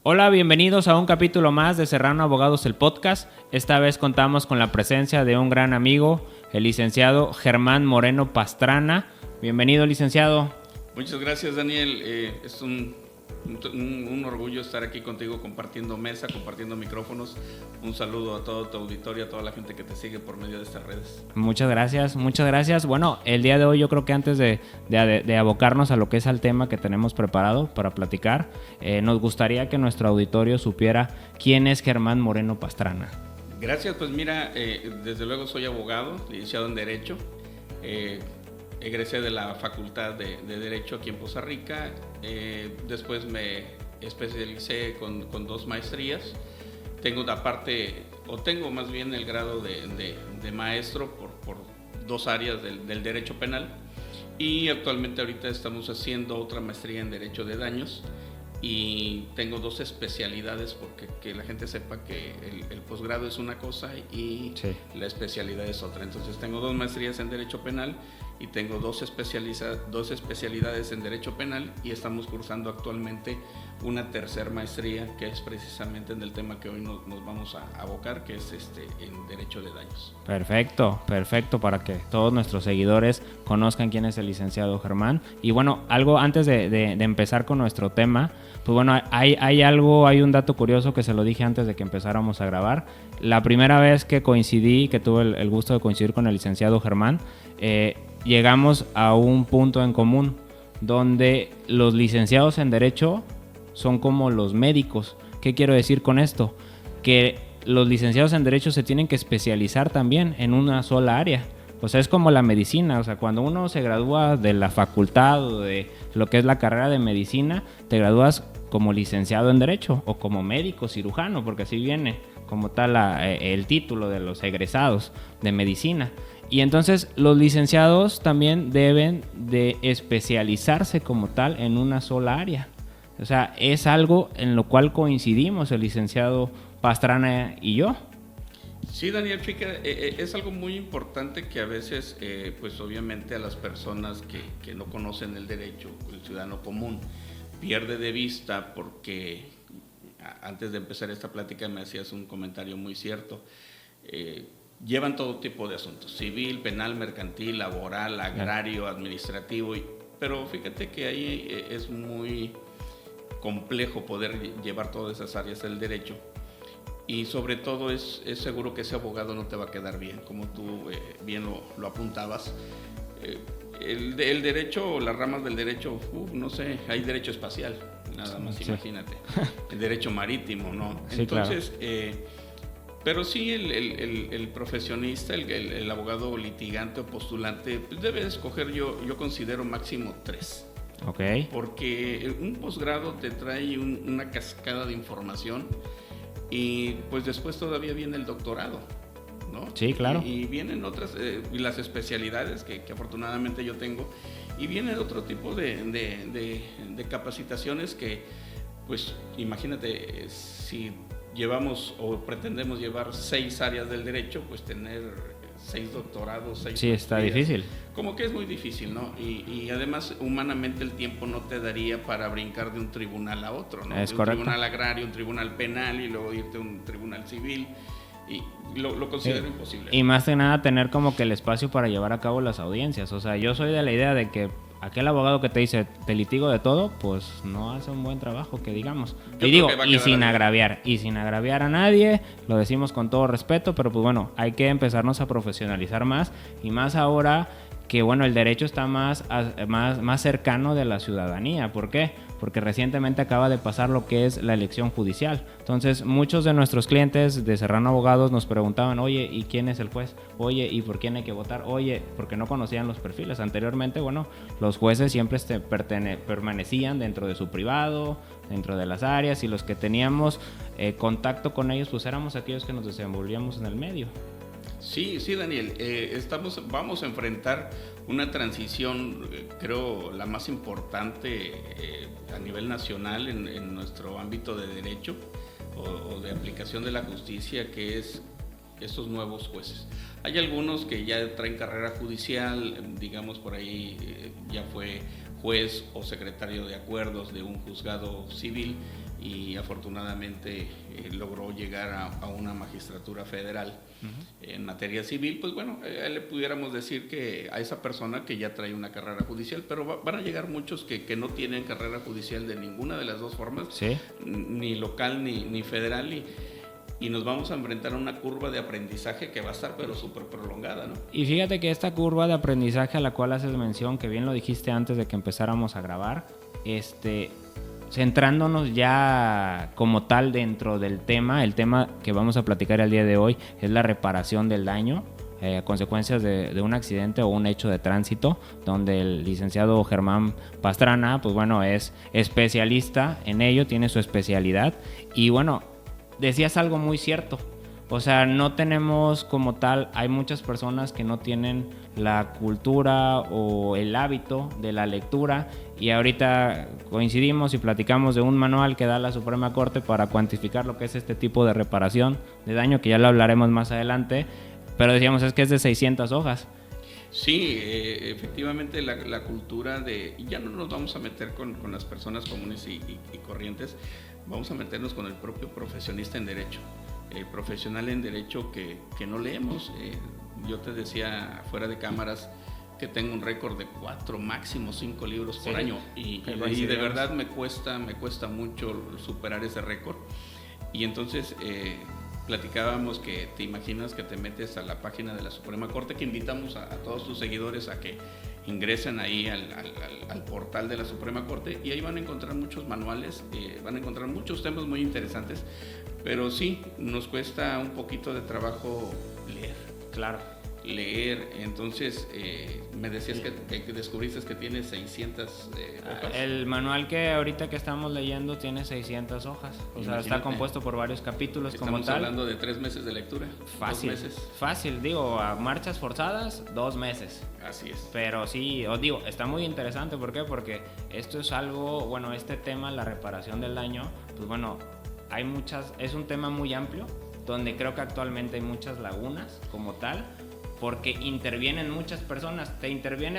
Hola, bienvenidos a un capítulo más de Serrano Abogados, el podcast. Esta vez contamos con la presencia de un gran amigo, el licenciado Germán Moreno Pastrana. Bienvenido, licenciado. Muchas gracias, Daniel. Es un orgullo estar aquí contigo compartiendo mesa, compartiendo micrófonos. Un saludo a todo tu auditorio, a toda la gente que te sigue por medio de estas redes. Muchas gracias, muchas gracias. Bueno, el día de hoy yo creo que antes de abocarnos a lo que es el tema que tenemos preparado para platicar, nos gustaría que nuestro auditorio supiera quién es Germán Moreno Pastrana. Gracias, pues mira, desde luego soy abogado, licenciado en Derecho. Egresé de la Facultad de Derecho aquí en Poza Rica. Después me especialicé con 2 maestrías. Tengo más bien el grado de maestro por 2 áreas del derecho penal. Y actualmente ahorita estamos haciendo otra maestría en Derecho de Daños. Y tengo 2 especialidades, porque que la gente sepa que el posgrado es una cosa y la especialidad es otra. Entonces tengo 2 maestrías en Derecho Penal y tengo 2 especialidades en Derecho Penal, y estamos cursando actualmente una 3ª maestría, que es precisamente en el tema que hoy nos vamos a abocar, que es en Derecho de Daños. Perfecto, para que todos nuestros seguidores conozcan quién es el licenciado Germán. Y bueno, algo antes de empezar con nuestro tema, pues bueno, hay un dato curioso que se lo dije antes de que empezáramos a grabar. La primera vez que tuve el gusto de coincidir con el licenciado Germán, llegamos a un punto en común donde los licenciados en Derecho son como los médicos. ¿Qué quiero decir con esto? Que los licenciados en Derecho se tienen que especializar también en una sola área. O sea, es como la medicina. O sea, cuando uno se gradúa de la facultad o de lo que es la carrera de medicina, te gradúas como licenciado en Derecho o como médico cirujano, porque así viene como tal el título de los egresados de medicina. Y entonces los licenciados también deben de especializarse como tal en una sola área. O sea, es algo en lo cual coincidimos el licenciado Pastrana y yo. Sí, Daniel, fíjate, es algo muy importante que a veces, pues obviamente a las personas que no conocen el derecho, el ciudadano común, pierde de vista, porque antes de empezar esta plática me hacías un comentario muy cierto. Llevan todo tipo de asuntos: civil, penal, mercantil, laboral, agrario, administrativo, pero fíjate que ahí es muy complejo poder llevar todas esas áreas del derecho, y sobre todo es seguro que ese abogado no te va a quedar bien, como tú bien lo apuntabas. El derecho, las ramas del derecho, no sé, hay derecho espacial, nada más, sí. Imagínate, el derecho marítimo, ¿no? Sí, entonces, claro. Pero sí, el profesionista, el abogado litigante o postulante, pues debe escoger, yo considero máximo 3. Okay. Porque un posgrado te trae una cascada de información, y pues después todavía viene el doctorado, ¿no? Sí, claro. Y vienen otras, las especialidades que afortunadamente yo tengo, y vienen otro tipo de capacitaciones que, pues imagínate, si llevamos o pretendemos llevar 6 áreas del derecho, pues tener 6 doctorados, 6 Sí, está difícil. Como que es muy difícil, ¿no? Y además, humanamente el tiempo no te daría para brincar de un tribunal a otro, ¿no? Es de un correcto. tribunal agrario, un tribunal penal, y luego irte a un tribunal civil. Y lo considero imposible. Y más que nada tener como que el espacio para llevar a cabo las audiencias. O sea, yo soy de la idea de que aquel abogado que te dice te litigo de todo, pues no hace un buen trabajo, que digamos. Y digo, y sin agraviar a nadie, lo decimos con todo respeto, pero pues bueno, hay que empezarnos a profesionalizar más, y más ahora que bueno, el derecho está más cercano de la ciudadanía. ¿Por qué? Porque recientemente acaba de pasar lo que es la elección judicial. Entonces, muchos de nuestros clientes de Serrano Abogados nos preguntaban: oye, ¿y quién es el juez? Oye, ¿y por quién hay que votar? Oye, porque no conocían los perfiles. Anteriormente, bueno, los jueces siempre permanecían dentro de su privado, dentro de las áreas, y los que teníamos contacto con ellos, pues éramos aquellos que nos desenvolvíamos en el medio. Sí, Daniel, vamos a enfrentar una transición, creo, la más importante a nivel nacional en nuestro ámbito de derecho o de aplicación de la justicia, que es estos nuevos jueces. Hay algunos que ya traen carrera judicial, digamos por ahí ya fue juez o secretario de acuerdos de un juzgado civil, y afortunadamente logró llegar a una magistratura federal en materia civil. Pues bueno, le pudiéramos decir que a esa persona que ya trae una carrera judicial, pero van a llegar muchos que no tienen carrera judicial de ninguna de las dos formas, ¿sí? Ni local ni federal, y nos vamos a enfrentar a una curva de aprendizaje que va a estar pero súper prolongada, ¿no? Y fíjate que esta curva de aprendizaje a la cual haces mención, que bien lo dijiste antes de que empezáramos a grabar, centrándonos ya como tal dentro del tema, el tema que vamos a platicar el día de hoy es la reparación del daño a consecuencias de un accidente o un hecho de tránsito, donde el licenciado Germán Pastrana, pues bueno, es especialista en ello, tiene su especialidad. Y bueno, decías algo muy cierto, o sea, no tenemos como tal, hay muchas personas que no tienen la cultura o el hábito de la lectura, y ahorita coincidimos y platicamos de un manual que da la Suprema Corte para cuantificar lo que es este tipo de reparación de daño, que ya lo hablaremos más adelante, pero decíamos es que es de 600 hojas. Sí, efectivamente la cultura de... Ya no nos vamos a meter con las personas comunes y corrientes, vamos a meternos con el propio profesionista en derecho, el profesional en derecho que no leemos. Yo te decía fuera de cámaras que tengo un récord de 4, máximo 5 libros por año, y de verdad me cuesta mucho superar ese récord. Y entonces platicábamos que te imaginas que te metes a la página de la Suprema Corte, que invitamos a todos tus seguidores a que ingresen ahí al portal de la Suprema Corte, y ahí van a encontrar muchos manuales, van a encontrar muchos temas muy interesantes, pero sí, nos cuesta un poquito de trabajo leer. Claro. Leer, entonces me decías que descubriste que tiene 600 hojas. El manual que ahorita que estamos leyendo tiene 600 hojas, o sea, está compuesto por varios capítulos. Estamos como tal. Estamos hablando de 3 meses de lectura. Fácil, 2 meses. Fácil, digo, a marchas forzadas, 2 meses. Así es. Pero sí, os digo, está muy interesante, ¿por qué? Porque esto es algo, bueno, este tema, la reparación del daño, pues bueno, hay muchas, es un tema muy amplio, donde creo que actualmente hay muchas lagunas como tal, porque intervienen muchas personas.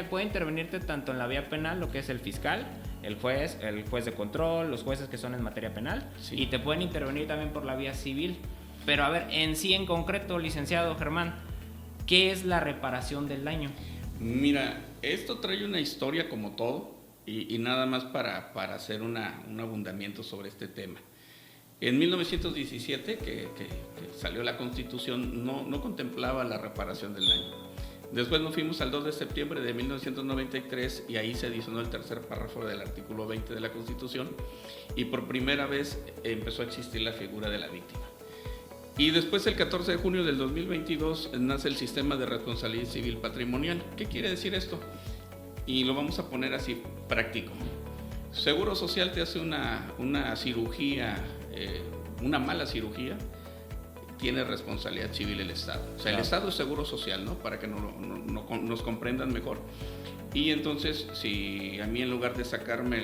Puede intervenirte tanto en la vía penal, lo que es el fiscal, el juez de control, los jueces que son en materia penal, sí. Y te pueden intervenir también por la vía civil. Pero a ver, en sí, en concreto, licenciado Germán, ¿qué es la reparación del daño? Mira, esto trae una historia como todo, y nada más para hacer un abundamiento sobre este tema. En 1917, que salió la Constitución, no contemplaba la reparación del daño. Después nos fuimos al 2 de septiembre de 1993 y ahí se adicionó el tercer párrafo del artículo 20 de la Constitución, y por primera vez empezó a existir la figura de la víctima. Y después, el 14 de junio del 2022, nace el Sistema de Responsabilidad Civil Patrimonial. ¿Qué quiere decir esto? Y lo vamos a poner así, práctico. Seguro Social te hace una cirugía, una mala cirugía, tiene responsabilidad civil el Estado. O sea, claro. El Estado es Seguro Social, ¿no? Para que nos comprendan mejor. Y entonces, si a mí en lugar de sacarme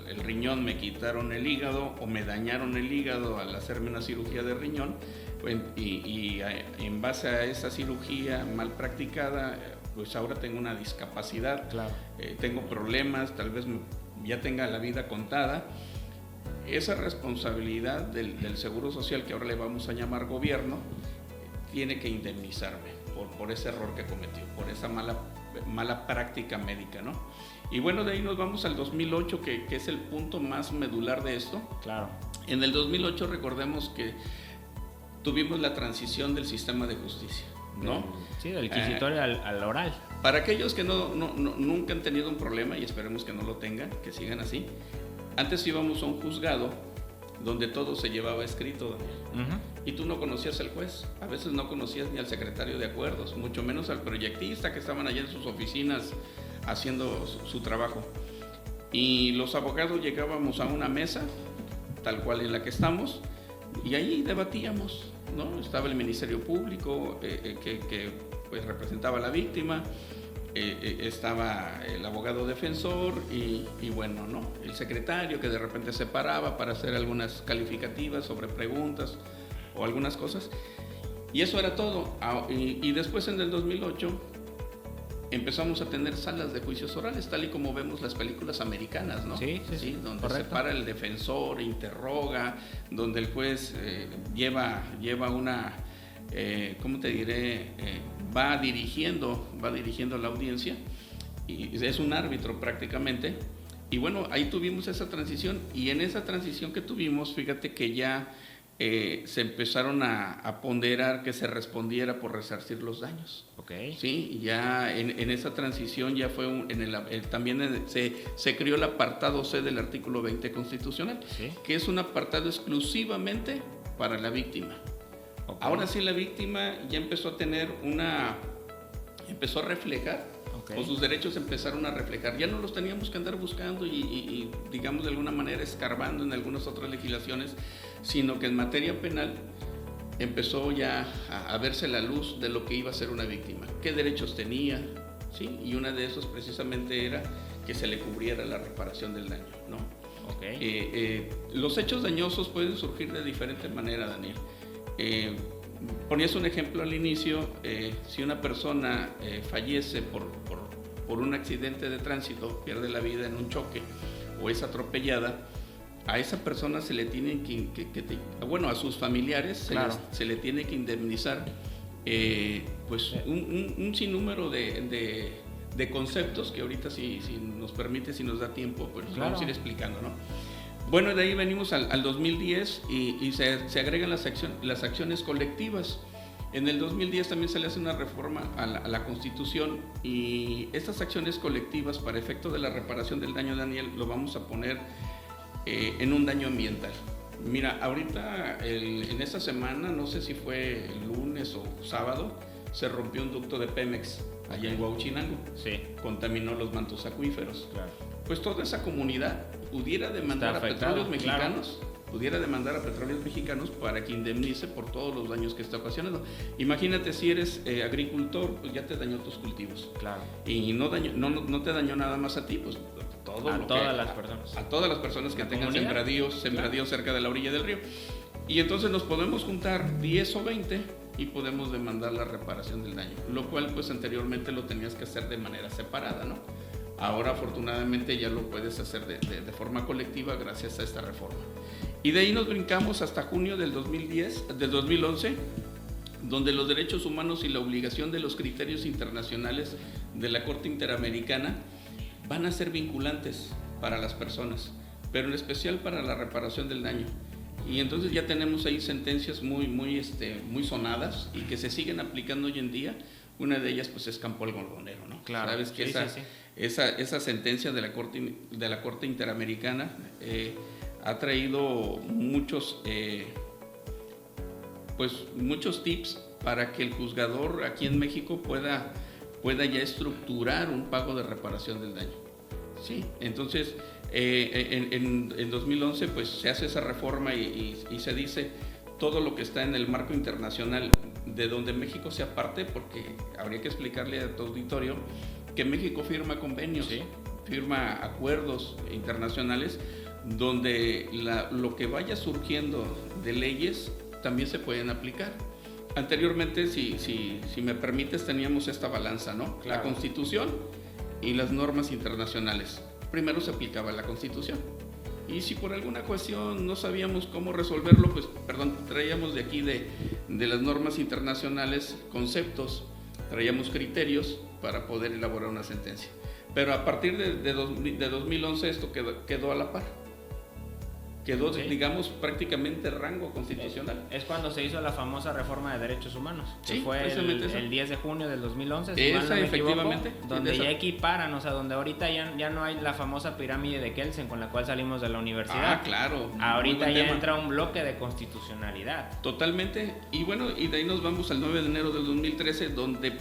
el riñón me quitaron el hígado o me dañaron el hígado al hacerme una cirugía de riñón, pues, y en base a esa cirugía mal practicada, pues ahora tengo una discapacidad, claro. Tengo problemas, tal vez ya tenga la vida contada. Esa responsabilidad del Seguro Social, que ahora le vamos a llamar gobierno, tiene que indemnizarme por ese error que cometió, por esa mala práctica médica, ¿no? Y bueno, de ahí nos vamos al 2008, que es el punto más medular de esto. Claro. En el 2008 recordemos que tuvimos la transición del sistema de justicia, ¿no? Sí, del inquisitorio al oral. Para aquellos que nunca han tenido un problema, y esperemos que no lo tengan, que sigan así, antes íbamos a un juzgado donde todo se llevaba escrito, Daniel. Y tú no conocías al juez, a veces no conocías ni al secretario de acuerdos, mucho menos al proyectista, que estaban allá en sus oficinas haciendo su trabajo. Y los abogados llegábamos a una mesa, tal cual en la que estamos, y ahí debatíamos, ¿no? Estaba el Ministerio Público, que pues representaba a la víctima, estaba el abogado defensor y bueno, ¿no? El secretario, que de repente se paraba para hacer algunas calificativas sobre preguntas o algunas cosas, y eso era todo. Y después, en el 2008, empezamos a tener salas de juicios orales, tal y como vemos las películas americanas, ¿no? Sí, donde correcto. se para el defensor, interroga, donde el juez lleva una, ¿cómo te diré? Va dirigiendo la audiencia, y es un árbitro prácticamente. Y bueno, ahí tuvimos esa transición, y en esa transición que tuvimos, fíjate que ya se empezaron a ponderar que se respondiera por resarcir los daños. Okay. Sí, ya en esa transición ya fue también se creó el apartado C del artículo 20 constitucional, ¿sí? Que es un apartado exclusivamente para la víctima. Okay. Ahora sí, la víctima ya empezó a tener empezó a reflejar, okay, o sus derechos empezaron a reflejar. Ya no los teníamos que andar buscando y digamos de alguna manera escarbando en algunas otras legislaciones, sino que en materia penal empezó ya a verse la luz de lo que iba a ser una víctima, qué derechos tenía, ¿sí? Y una de esos precisamente era que se le cubriera la reparación del daño, ¿no? Okay. Los hechos dañosos pueden surgir de diferente manera, Daniel. Ponías un ejemplo al inicio, si una persona fallece por un accidente de tránsito, pierde la vida en un choque o es atropellada, a esa persona se le tiene a sus familiares, claro, se le tiene que indemnizar pues un sinnúmero de conceptos que ahorita si nos permite, si nos da tiempo, pues claro, vamos a ir explicando, ¿no? Bueno, de ahí venimos al 2010 y se agregan las acciones colectivas. En el 2010 también se le hace una reforma a la Constitución, y estas acciones colectivas para efecto de la reparación del daño, Daniel, lo vamos a poner en un daño ambiental. Mira, ahorita en esta semana, no sé si fue el lunes o sábado, se rompió un ducto de Pemex allá en Huauchinango. Sí. Contaminó los mantos acuíferos. Claro. Pues toda esa comunidad pudiera demandar a Petróleos Mexicanos, claro, para que indemnice por todos los daños que está ocasionando. Imagínate, si eres agricultor, pues ya te dañó tus cultivos. Claro. Y no te dañó nada más a ti, pues a todas las personas que tengan sembradíos claro, cerca de la orilla del río. Y entonces nos podemos juntar 10 o 20 y podemos demandar la reparación del daño, lo cual pues anteriormente lo tenías que hacer de manera separada, ¿no? Ahora afortunadamente ya lo puedes hacer de forma colectiva gracias a esta reforma. Y de ahí nos brincamos hasta junio del 2011, donde los derechos humanos y la obligación de los criterios internacionales de la Corte Interamericana van a ser vinculantes para las personas, pero en especial para la reparación del daño. Y entonces ya tenemos ahí sentencias muy sonadas y que se siguen aplicando hoy en día. Una de ellas pues es Campo Algodonero, ¿no? Claro. Sabes que esa sentencia de la Corte Interamericana ha traído muchos tips para que el juzgador aquí en México pueda ya estructurar un pago de reparación del daño. Sí, entonces en 2011 pues se hace esa reforma y se dice todo lo que está en el marco internacional de donde México sea parte, porque habría que explicarle a tu auditorio que México firma convenios, ¿sí? Firma acuerdos internacionales donde lo que vaya surgiendo de leyes también se pueden aplicar. Anteriormente, si me permites, teníamos esta balanza, ¿no? Claro. La Constitución y las normas internacionales. Primero se aplicaba la Constitución. Y si por alguna cuestión no sabíamos cómo resolverlo, pues, traíamos de aquí de las normas internacionales conceptos, traíamos criterios para poder elaborar una sentencia. Pero a partir de 2011 esto quedó a la par. Quedó, sí, digamos, prácticamente rango constitucional. Es cuando se hizo la famosa reforma de derechos humanos, que sí, fue el 10 de junio del 2011, si mal no me efectivamente, equivoco, donde ya equiparan, o sea, donde ahorita ya no hay la famosa pirámide de Kelsen con la cual salimos de la universidad. Ah, claro. Ahorita ya entra un bloque de constitucionalidad. Totalmente. Y bueno, y de ahí nos vamos al 9 de enero del 2013, donde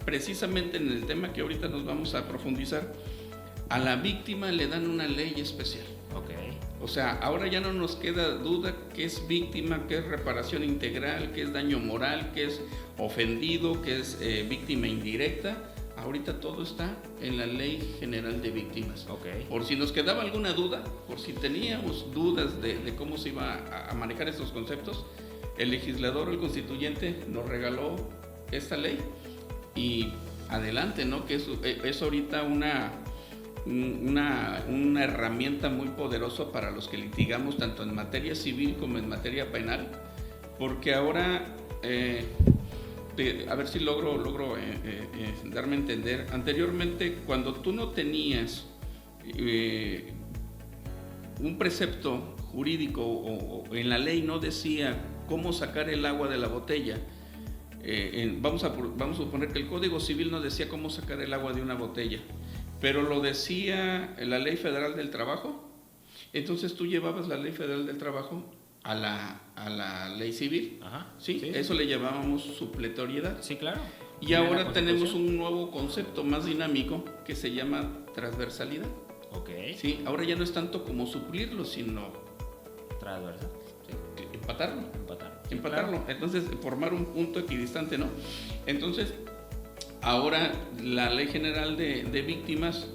precisamente en el tema que ahorita nos vamos a profundizar, a la víctima le dan una ley especial. Okay. O sea, ahora ya no nos queda duda qué es víctima, qué es reparación integral, qué es daño moral, qué es ofendido, qué es víctima indirecta. Ahorita todo está en la Ley General de Víctimas. Okay. Por si nos quedaba alguna duda, por si teníamos dudas de cómo se iba a manejar estos conceptos, el legislador o el constituyente nos regaló esta ley y adelante, ¿no? Que es ahorita una herramienta muy poderosa para los que litigamos tanto en materia civil como en materia penal, porque ahora, a ver si logro darme a entender, anteriormente cuando tú no tenías un precepto jurídico o en la ley no decía cómo sacar el agua de la botella, vamos a suponer que el Código Civil no decía cómo sacar el agua de una botella, pero lo decía la Ley Federal del Trabajo. Entonces tú llevabas la Ley Federal del Trabajo a la Ley Civil. Ajá, ¿sí? sí. Eso le llamábamos supletoriedad. Sí, claro. Y ahora tenemos un nuevo concepto más dinámico que se llama transversalidad. Ok. ¿Sí? Ahora ya no es tanto como suplirlo, sino Transversal. Sí. Empatarlo. Sí, Empatarlo. claro. Entonces, formar un punto equidistante, ¿no? Entonces, ahora la Ley General de Víctimas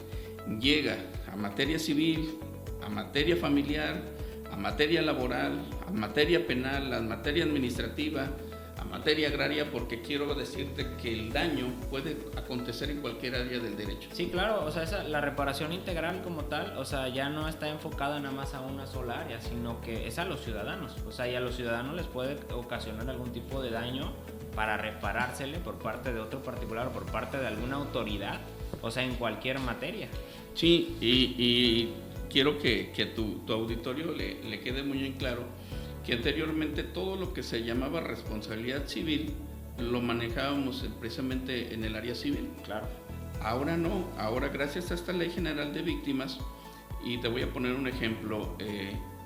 llega a materia civil, a materia familiar, a materia laboral, a materia penal, a materia administrativa, a materia agraria, porque quiero decirte que el daño puede acontecer en cualquier área del derecho. Sí, claro, o sea, la reparación integral como tal, o sea, ya no está enfocada nada más a una sola área, sino que es a los ciudadanos, o sea, y a los ciudadanos les puede ocasionar algún tipo de daño para reparársele por parte de otro particular o por parte de alguna autoridad, o sea, en cualquier materia. Sí, y quiero que tu auditorio le quede muy en claro que anteriormente todo lo que se llamaba responsabilidad civil lo manejábamos precisamente en el área civil. Claro. Ahora no, ahora gracias a esta Ley General de Víctimas, y te voy a poner un ejemplo,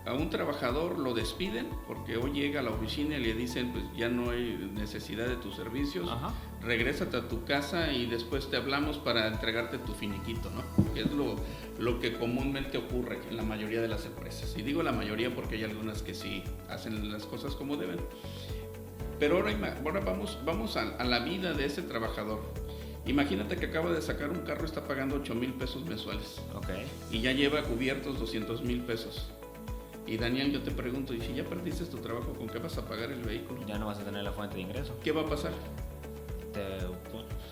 a un trabajador lo despiden porque hoy llega a la oficina y le dicen pues ya no hay necesidad de tus servicios. Ajá. Regrésate a tu casa y después te hablamos para entregarte tu finiquito, ¿no? Que es lo que comúnmente ocurre en la mayoría de las empresas. Y digo la mayoría porque hay algunas que sí hacen las cosas como deben. Pero ahora vamos a la vida de ese trabajador. Imagínate que acaba de sacar un carro y está pagando 8,000 pesos mensuales. Ok. Y ya lleva cubiertos 200,000 pesos. Y Daniel, yo te pregunto, ¿y si ya perdiste tu trabajo, con qué vas a pagar el vehículo? Ya no vas a tener la fuente de ingreso. ¿Qué va a pasar?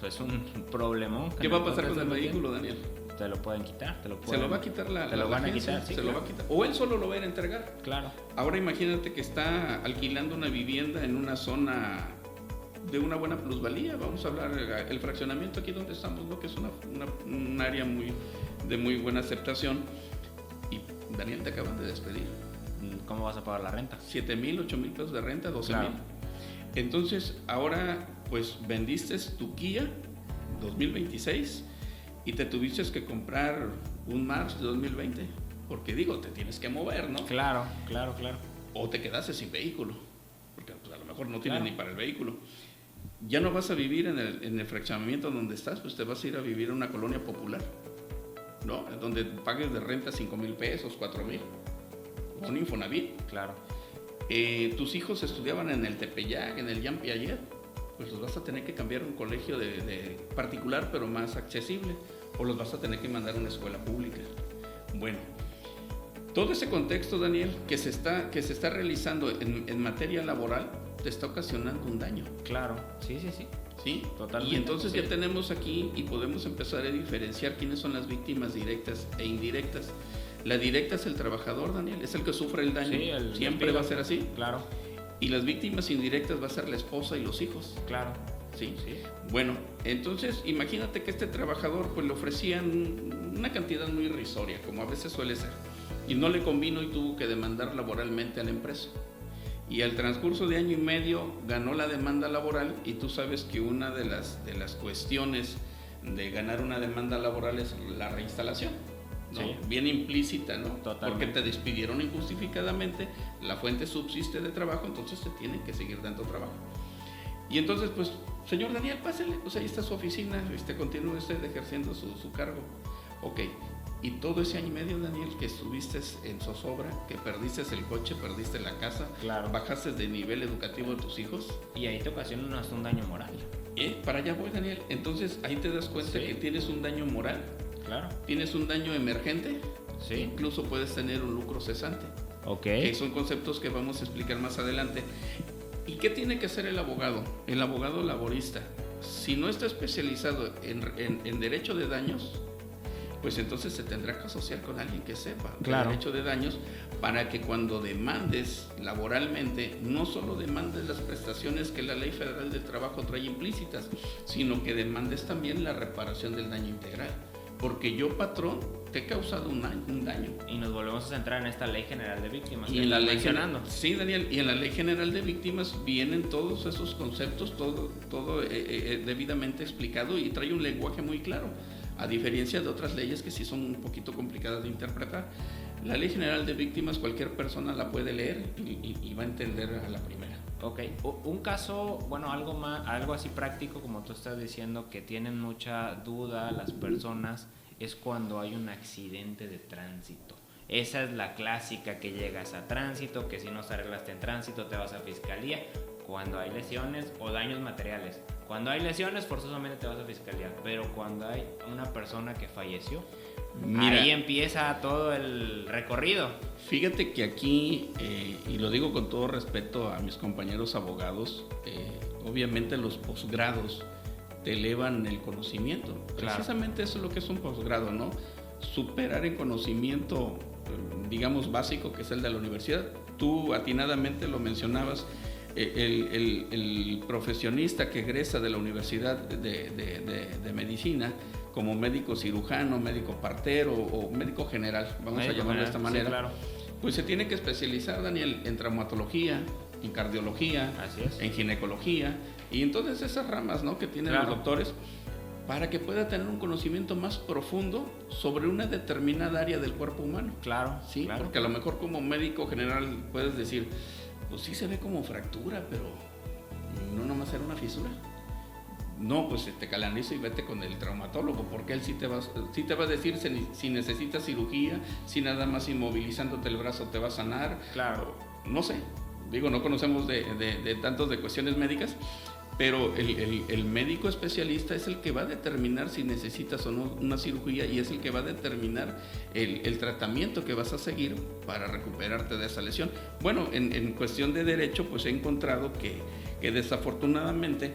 Es un problemón. ¿Qué va a pasar con el vehículo, Daniel? Te lo pueden quitar, Se lo va a quitar te lo van a agencia, quitar, sí, se claro. lo va a quitar. O él solo lo va a ir a entregar. Claro. Ahora imagínate que está alquilando una vivienda en una zona de una buena plusvalía. Vamos a hablar el fraccionamiento aquí donde estamos, ¿no? Que es un área de muy buena aceptación. Y Daniel, te acaban de despedir. ¿Cómo vas a pagar la renta? 7,000, 8,000 pesos de renta, 12,000. Claro. Entonces, ahora pues vendiste tu Kia 2026 y te tuviste que comprar un March de 2020. Porque digo, te tienes que mover, ¿no? Claro. O te quedaste sin vehículo, porque pues, a lo mejor no tienes Claro. ni para el vehículo. Ya no vas a vivir en el fraccionamiento donde estás, pues te vas a ir a vivir en una colonia popular, ¿no? Donde pagues de renta 5,000 pesos, 4,000. Un Infonavit. Claro. Tus hijos estudiaban en el Tepeyac, en el Jean Piaget, pues los vas a tener que cambiar a un colegio de particular, pero más accesible, o los vas a tener que mandar a una escuela pública. Bueno, todo ese contexto, Daniel, que se está realizando en materia laboral, te está ocasionando un daño. Claro. Sí. ¿Sí? Totalmente. Y entonces Sí. ya tenemos aquí y podemos empezar a diferenciar quiénes son las víctimas directas e indirectas. La directa es el trabajador, Daniel, es el que sufre el daño. Sí, Siempre va a ser así. Claro. Y las víctimas indirectas va a ser la esposa y los hijos. Claro. ¿Sí? Sí. Bueno, entonces imagínate que este trabajador pues le ofrecían una cantidad muy irrisoria, como a veces suele ser, y no le convino y tuvo que demandar laboralmente a la empresa. Y al transcurso de año y medio ganó la demanda laboral, y tú sabes que una de las cuestiones de ganar una demanda laboral es la reinstalación, ¿no? Sí. Bien implícita, ¿no? Totalmente. Porque te despidieron injustificadamente, la fuente subsiste de trabajo, entonces te tienen que seguir dando trabajo. Y entonces, pues, señor Daniel, pásele, pues ahí está su oficina, continúe usted ejerciendo su cargo. Ok, y todo ese año y medio, Daniel, que estuviste en zozobra, que perdiste el coche, perdiste la casa, Claro. bajaste de nivel educativo de tus hijos, Y ahí te ocasiona hasta un daño moral. para allá voy, Daniel. Entonces ahí te das cuenta Sí. que tienes un daño moral, Claro. tienes un daño emergente, Sí. incluso puedes tener un lucro cesante, Ok. que son conceptos que vamos a explicar más adelante. ¿Y qué tiene que hacer el abogado? El abogado laborista Si no está especializado en derecho de daños, pues entonces se tendrá que asociar con alguien que sepa Claro. de derecho de daños, para que cuando demandes laboralmente, no solo demandes las prestaciones que la Ley Federal del Trabajo trae implícitas, sino que demandes también la reparación del daño integral. Porque yo, patrón, te he causado un daño. Y nos volvemos a centrar en esta Ley General de Víctimas. Y en la ley sí, Daniel, y en la Ley General de Víctimas vienen todos esos conceptos, todo debidamente explicado, y trae un lenguaje muy claro, a diferencia de otras leyes que sí son un poquito complicadas de interpretar. La Ley General de Víctimas cualquier persona la puede leer y va a entender a la primera. Ok, un caso, bueno, algo así práctico, como tú estás diciendo, que tienen mucha duda las personas, es cuando hay un accidente de tránsito. Esa es la clásica, que llegas a tránsito, que si no se arreglaste en tránsito te vas a fiscalía. Cuando hay lesiones o daños materiales. Cuando hay lesiones, forzosamente te vas a fiscalía. Pero cuando hay una persona que falleció, mira, ahí empieza todo el recorrido. Fíjate que aquí, y lo digo con todo respeto a mis compañeros abogados, obviamente los posgrados te elevan el conocimiento. Claro. Precisamente eso es lo que es un posgrado, ¿no? Superar en conocimiento, digamos, básico, que es el de la universidad. Tú atinadamente lo mencionabas. El profesionista que egresa de la Universidad de Medicina como médico cirujano, médico partero o médico general, vamos a llamarlo de esta manera, sí, claro, pues se tiene que especializar, Daniel, en traumatología, en cardiología, en ginecología, y entonces esas ramas, ¿no?, que tienen, claro, los doctores, para que pueda tener un conocimiento más profundo sobre una determinada área del cuerpo humano. Claro, sí, claro. Porque a lo mejor como médico general puedes decir, pues sí se ve como fractura, pero no nomás era una fisura. No, pues te canalizo y vete con el traumatólogo, porque él sí te va a decir si necesitas cirugía, si nada más inmovilizándote el brazo te va a sanar. Claro. No sé, digo, no conocemos de tantos de cuestiones médicas, pero el médico especialista es el que va a determinar si necesitas o no una cirugía, y es el que va a determinar el tratamiento que vas a seguir para recuperarte de esa lesión. Bueno, en cuestión de derecho, pues he encontrado que desafortunadamente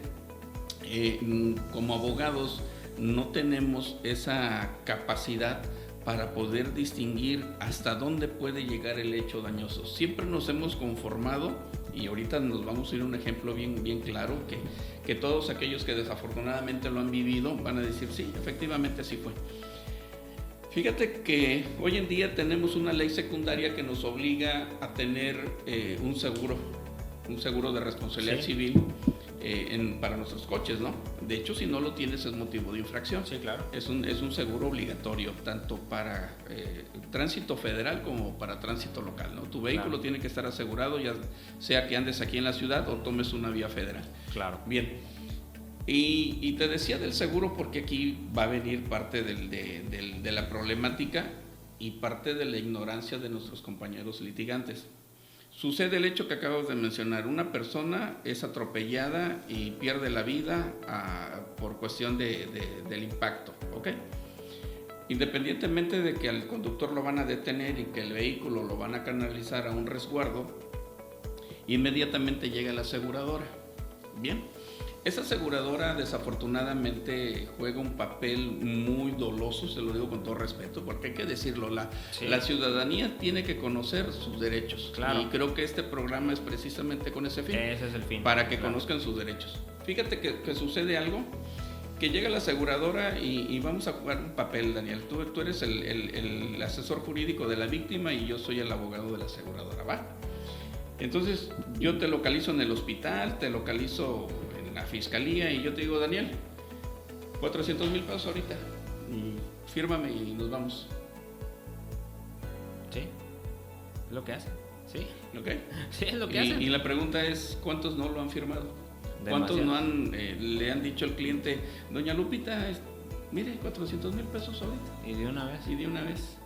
como abogados no tenemos esa capacidad para poder distinguir hasta dónde puede llegar el hecho dañoso. Siempre nos hemos conformado, y ahorita nos vamos a ir a un ejemplo bien claro, que todos aquellos que desafortunadamente lo han vivido van a decir, sí, efectivamente así fue. Fíjate que hoy en día tenemos una ley secundaria que nos obliga a tener un seguro de responsabilidad, sí, civil para nuestros coches, ¿no? De hecho, si no lo tienes es motivo de infracción. Sí, claro. Es un seguro obligatorio, tanto para tránsito federal como para tránsito local, ¿no? Tu vehículo, claro, tiene que estar asegurado, ya sea que andes aquí en la ciudad o tomes una vía federal. Claro. Bien. Y te decía del seguro porque aquí va a venir parte de la problemática y parte de la ignorancia de nuestros compañeros litigantes. Sucede el hecho que acabas de mencionar, una persona es atropellada y pierde la vida por cuestión del impacto, ¿ok? Independientemente de que al conductor lo van a detener y que el vehículo lo van a canalizar a un resguardo, inmediatamente llega la aseguradora. Bien, esa aseguradora desafortunadamente juega un papel muy doloso, se lo digo con todo respeto, porque hay que decirlo, la ciudadanía tiene que conocer sus derechos. Claro. Y creo que este programa es precisamente con ese fin. Ese es el fin. Para que conozcan sus derechos. Fíjate que sucede algo, que llega la aseguradora y vamos a jugar un papel, Daniel. Tú eres el asesor jurídico de la víctima y yo soy el abogado de la aseguradora, ¿va? Entonces yo te localizo en el hospital, te localizo en la fiscalía y yo te digo, Daniel, 400,000 pesos ahorita, fírmame y nos vamos. Sí, es lo que hacen, sí. ¿Ok? Sí, es lo que hacen. Y la pregunta es, ¿cuántos no lo han firmado? ¿Cuántos no le han dicho al cliente, doña Lupita, mire, 400,000 pesos ahorita? Y de una vez.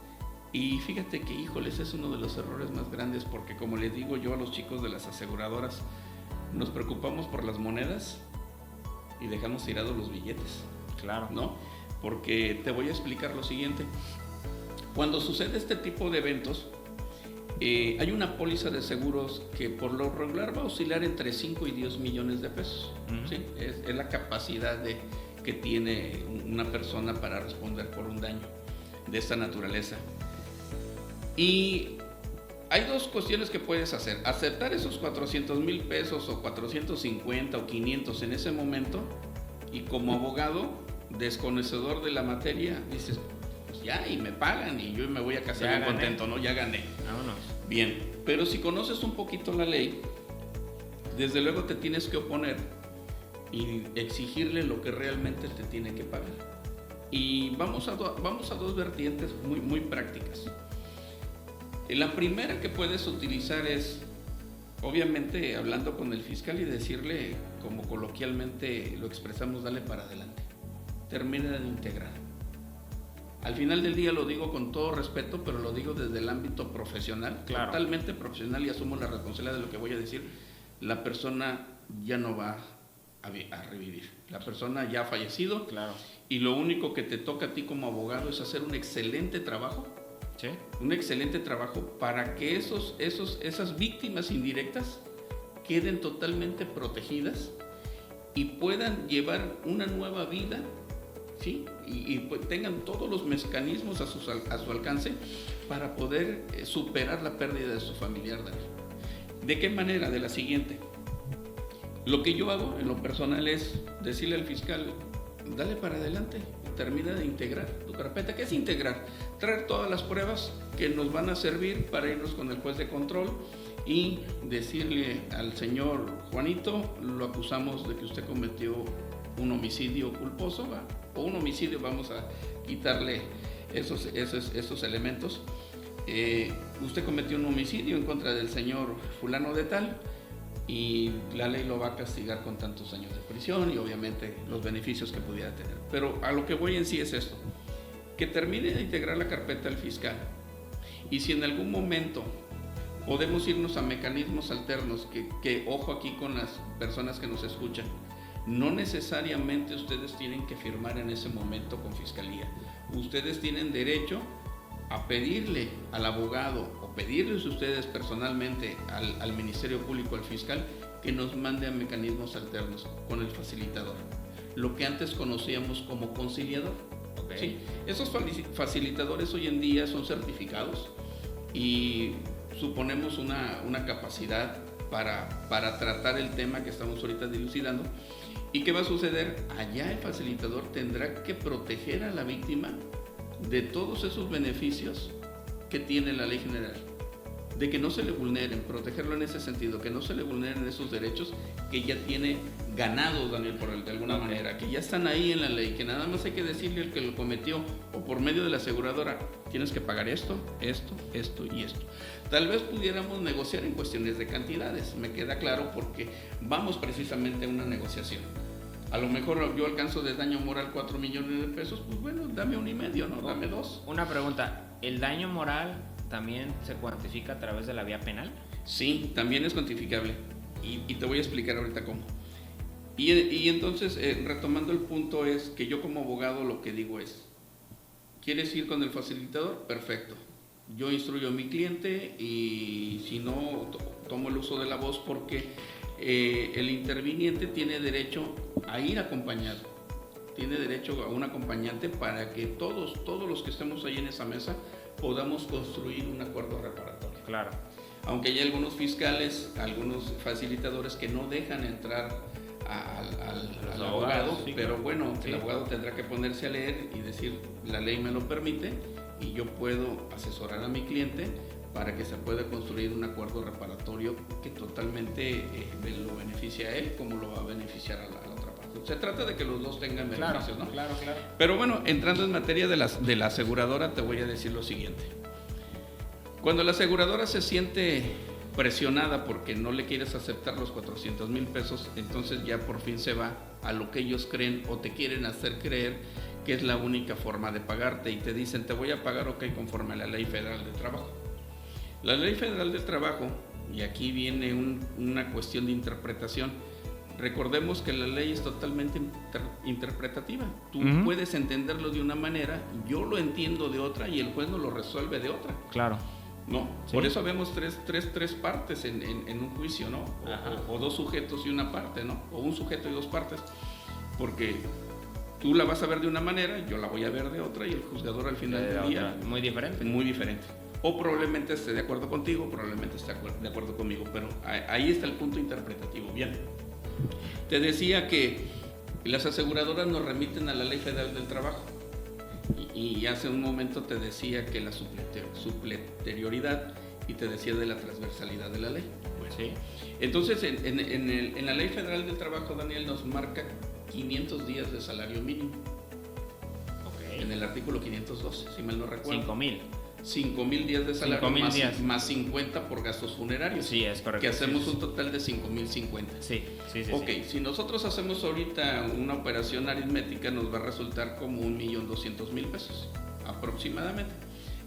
Y fíjate que, híjoles, es uno de los errores más grandes, porque como les digo yo a los chicos de las aseguradoras, nos preocupamos por las monedas y dejamos tirados los billetes. Claro. ¿No? Porque te voy a explicar lo siguiente. Cuando sucede este tipo de eventos, Hay una póliza de seguros que por lo regular va a oscilar entre 5 y 10 millones de pesos. ¿Sí? Es la capacidad que tiene una persona para responder por un daño de esta naturaleza. Y hay dos cuestiones que puedes hacer: aceptar esos 400,000 pesos o 450 o 500 en ese momento, y como abogado desconocedor de la materia dices, pues ya, y me pagan y yo me voy a casar bien contento, ¿no? Ya gané. Vámonos. Bien, pero si conoces un poquito la ley, desde luego te tienes que oponer y exigirle lo que realmente te tiene que pagar. Y vamos a dos vertientes muy, muy prácticas. La primera que puedes utilizar es, obviamente, hablando con el fiscal y decirle, como coloquialmente lo expresamos, dale para adelante. Termina de integrar. Al final del día lo digo con todo respeto, pero lo digo desde el ámbito profesional, claro, totalmente profesional, y asumo la responsabilidad de lo que voy a decir. La persona ya no va a revivir. La persona ya ha fallecido, claro, y lo único que te toca a ti como abogado es hacer un excelente trabajo. ¿Sí? Un excelente trabajo para que esas víctimas indirectas queden totalmente protegidas y puedan llevar una nueva vida, ¿sí? Y pues tengan todos los mecanismos a su alcance para poder superar la pérdida de su familiar. ¿De qué manera? De la siguiente: lo que yo hago en lo personal es decirle al fiscal, dale para adelante, termina de integrar tu carpeta. ¿Qué es integrar? Traer todas las pruebas que nos van a servir para irnos con el juez de control y decirle al señor Juanito, lo acusamos de que usted cometió un homicidio culposo, ¿va? O un homicidio, vamos a quitarle esos elementos. Usted cometió un homicidio en contra del señor fulano de tal, y la ley lo va a castigar con tantos años de prisión y obviamente los beneficios que pudiera tener. Pero a lo que voy en sí es esto: que termine de integrar la carpeta el fiscal, y si en algún momento podemos irnos a mecanismos alternos, que ojo aquí con las personas que nos escuchan, no necesariamente ustedes tienen que firmar en ese momento con fiscalía. Ustedes tienen derecho a pedirle al abogado, o pedirles ustedes personalmente al Ministerio Público, al fiscal, que nos mande a mecanismos alternos con el facilitador, lo que antes conocíamos como conciliador. Okay. ¿Sí? Esos facilitadores hoy en día son certificados y suponemos una capacidad para tratar el tema que estamos ahorita dilucidando. ¿Y qué va a suceder? Allá el facilitador tendrá que proteger a la víctima de todos esos beneficios que tiene la ley general, de que no se le vulneren, protegerlo en ese sentido, que no se le vulneren esos derechos que ya tiene ganados, Daniel, de alguna manera, que ya están ahí en la ley, que nada más hay que decirle al que lo cometió, o por medio de la aseguradora, tienes que pagar esto y esto. Tal vez pudiéramos negociar en cuestiones de cantidades, me queda claro, porque vamos precisamente a una negociación. A lo mejor yo alcanzo de daño moral 4 millones de pesos, pues bueno, dame 1.5, ¿no? Dame 2. Una pregunta: ¿el daño moral también se cuantifica a través de la vía penal? Sí, también es cuantificable, y te voy a explicar ahorita cómo. Y entonces, retomando el punto, es que yo como abogado lo que digo es, ¿quieres ir con el facilitador? Perfecto. Yo instruyo a mi cliente, y si no, tomo el uso de la voz, porque el interviniente tiene derecho a ir acompañado, tiene derecho a un acompañante para que todos los que estemos ahí en esa mesa podamos construir un acuerdo reparatorio. Claro. Aunque hay algunos fiscales, algunos facilitadores que no dejan entrar al abogado, sí, pero bueno, sí, el abogado tendrá que ponerse a leer y decir, la ley me lo permite y yo puedo asesorar a mi cliente para que se pueda construir un acuerdo reparatorio que totalmente lo beneficia a él como lo va a beneficiar a la otra parte. Se trata de que los dos tengan beneficios, ¿no? Claro. Pero bueno, entrando en materia de la aseguradora, te voy a decir lo siguiente. Cuando la aseguradora se siente presionada porque no le quieres aceptar los 400,000 pesos, entonces ya por fin se va a lo que ellos creen o te quieren hacer creer que es la única forma de pagarte, y te dicen, te voy a pagar, ok, conforme a la Ley Federal del Trabajo. La Ley Federal del Trabajo, y aquí viene una cuestión de interpretación. Recordemos que la ley es totalmente interpretativa. Tú puedes entenderlo de una manera, yo lo entiendo de otra, y el juez no lo resuelve de otra. Claro. No, ¿Sí? por eso vemos tres partes en un juicio, ¿no? O dos sujetos y una parte, ¿no? O un sujeto y dos partes. Porque tú la vas a ver de una manera, yo la voy a ver de otra y el juzgador al final del día... Muy diferente. Muy diferente. O probablemente esté de acuerdo contigo, probablemente esté de acuerdo conmigo, pero ahí está el punto interpretativo. Bien. Te decía que las aseguradoras nos remiten a la Ley Federal del Trabajo. Y hace un momento te decía que la supletorioridad y te decía de la transversalidad de la ley. Pues sí. Entonces, en la Ley Federal del Trabajo, Daniel, nos marca 500 días de salario mínimo. Ok. En el artículo 512, si mal no recuerdo. 5,000 días de salario 5,000 días. Más 50 por gastos funerarios. Sí, es correcto. Que hacemos un total de 5,050. Sí. Ok, si nosotros hacemos ahorita una operación aritmética, nos va a resultar como 1,200,000 pesos aproximadamente.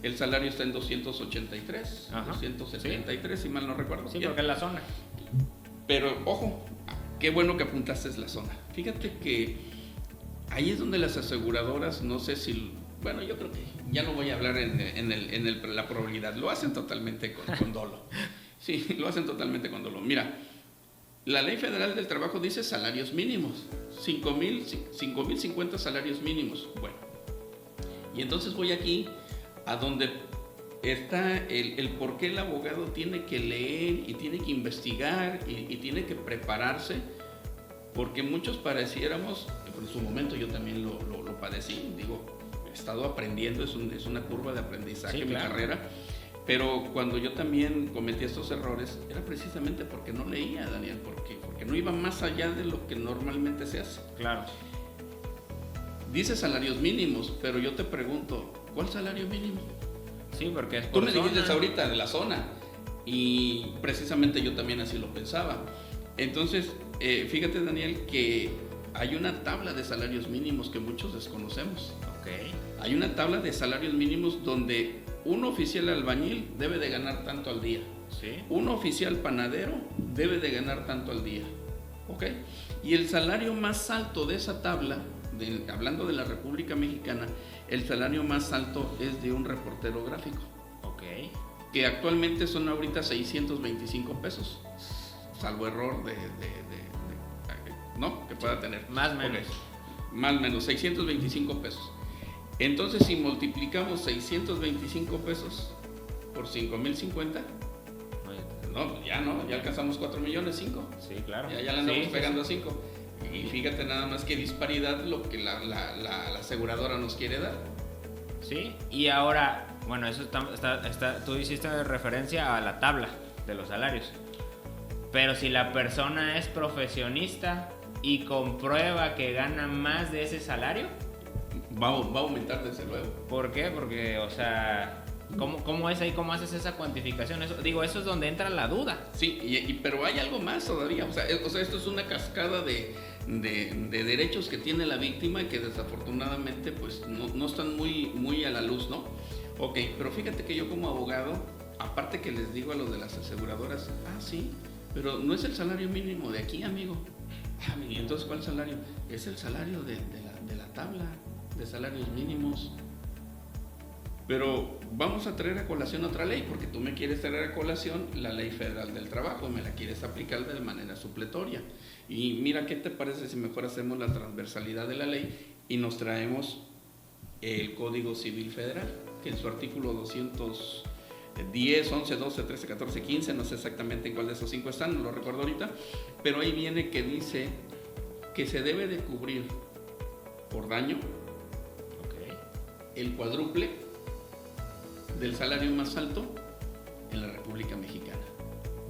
El salario está en 283, Ajá. 273, si mal no recuerdo. Sí, Bien. porque es la zona. Pero ojo, qué bueno que apuntaste la zona. Fíjate que ahí es donde las aseguradoras, no sé si... Bueno, yo creo que ya no voy a hablar en la probabilidad. Lo hacen totalmente con dolo. Sí, lo hacen totalmente con dolo. Mira, la Ley Federal del Trabajo dice salarios mínimos. 5,050 salarios mínimos. Bueno, y entonces voy aquí a donde está el por qué el abogado tiene que leer y tiene que investigar y tiene que prepararse. Porque muchos pareciéramos, en su momento yo también lo padecí, digo, he estado aprendiendo, es una curva de aprendizaje, sí, mi carrera, pero cuando yo también cometí estos errores era precisamente porque no leía, Daniel, porque no iba más allá de lo que normalmente se hace. Claro. Dice salarios mínimos, pero yo te pregunto, ¿cuál salario mínimo? Sí, porque es por Tú me dijiste ahorita de la zona y precisamente yo también así lo pensaba. Entonces, fíjate, Daniel, que hay una tabla de salarios mínimos que muchos desconocemos. Okay. Hay una tabla de salarios mínimos donde un oficial albañil debe de ganar tanto al día. Sí. Un oficial panadero debe de ganar tanto al día. ¿Ok? Y el salario más alto de esa tabla, hablando de la República Mexicana, el salario más alto es de un reportero gráfico. Ok. Que actualmente son ahorita 625 pesos. Salvo error ¿no? Que pueda tener. Más o menos. Okay. Más o menos, 625 pesos. Entonces, si multiplicamos 625 pesos por 5,050, no, ya alcanzamos 4 millones, 5. Sí, claro. Ya le andamos pegando a 5. Y fíjate nada más qué disparidad lo que la aseguradora nos quiere dar. Sí, y ahora, bueno, eso tú hiciste referencia a la tabla de los salarios. Pero si la persona es profesionista y comprueba que gana más de ese salario, va a aumentar desde luego. ¿Por qué? Porque, o sea, ¿cómo es ahí? ¿Cómo haces esa cuantificación? Eso es donde entra la duda. Sí, pero hay algo más todavía. O sea, esto es una cascada de derechos que tiene la víctima y que desafortunadamente pues no están muy a la luz, ¿no? Ok, pero fíjate que yo como abogado, aparte que les digo a los de las aseguradoras, sí, pero no es el salario mínimo de aquí, amigo. ¿Y entonces cuál salario? Es el salario de la tabla de salarios mínimos. Pero vamos a traer a colación otra ley, porque tú me quieres traer a colación la Ley Federal del Trabajo, me la quieres aplicar de manera supletoria. Y mira, ¿qué te parece si mejor hacemos la transversalidad de la ley y nos traemos el Código Civil Federal, que en su artículo 210, 11, 12, 13, 14, 15, no sé exactamente en cuál de esos 5 están, no lo recuerdo ahorita, pero ahí viene que dice que se debe de cubrir por daño el cuádruple del salario más alto en la República Mexicana.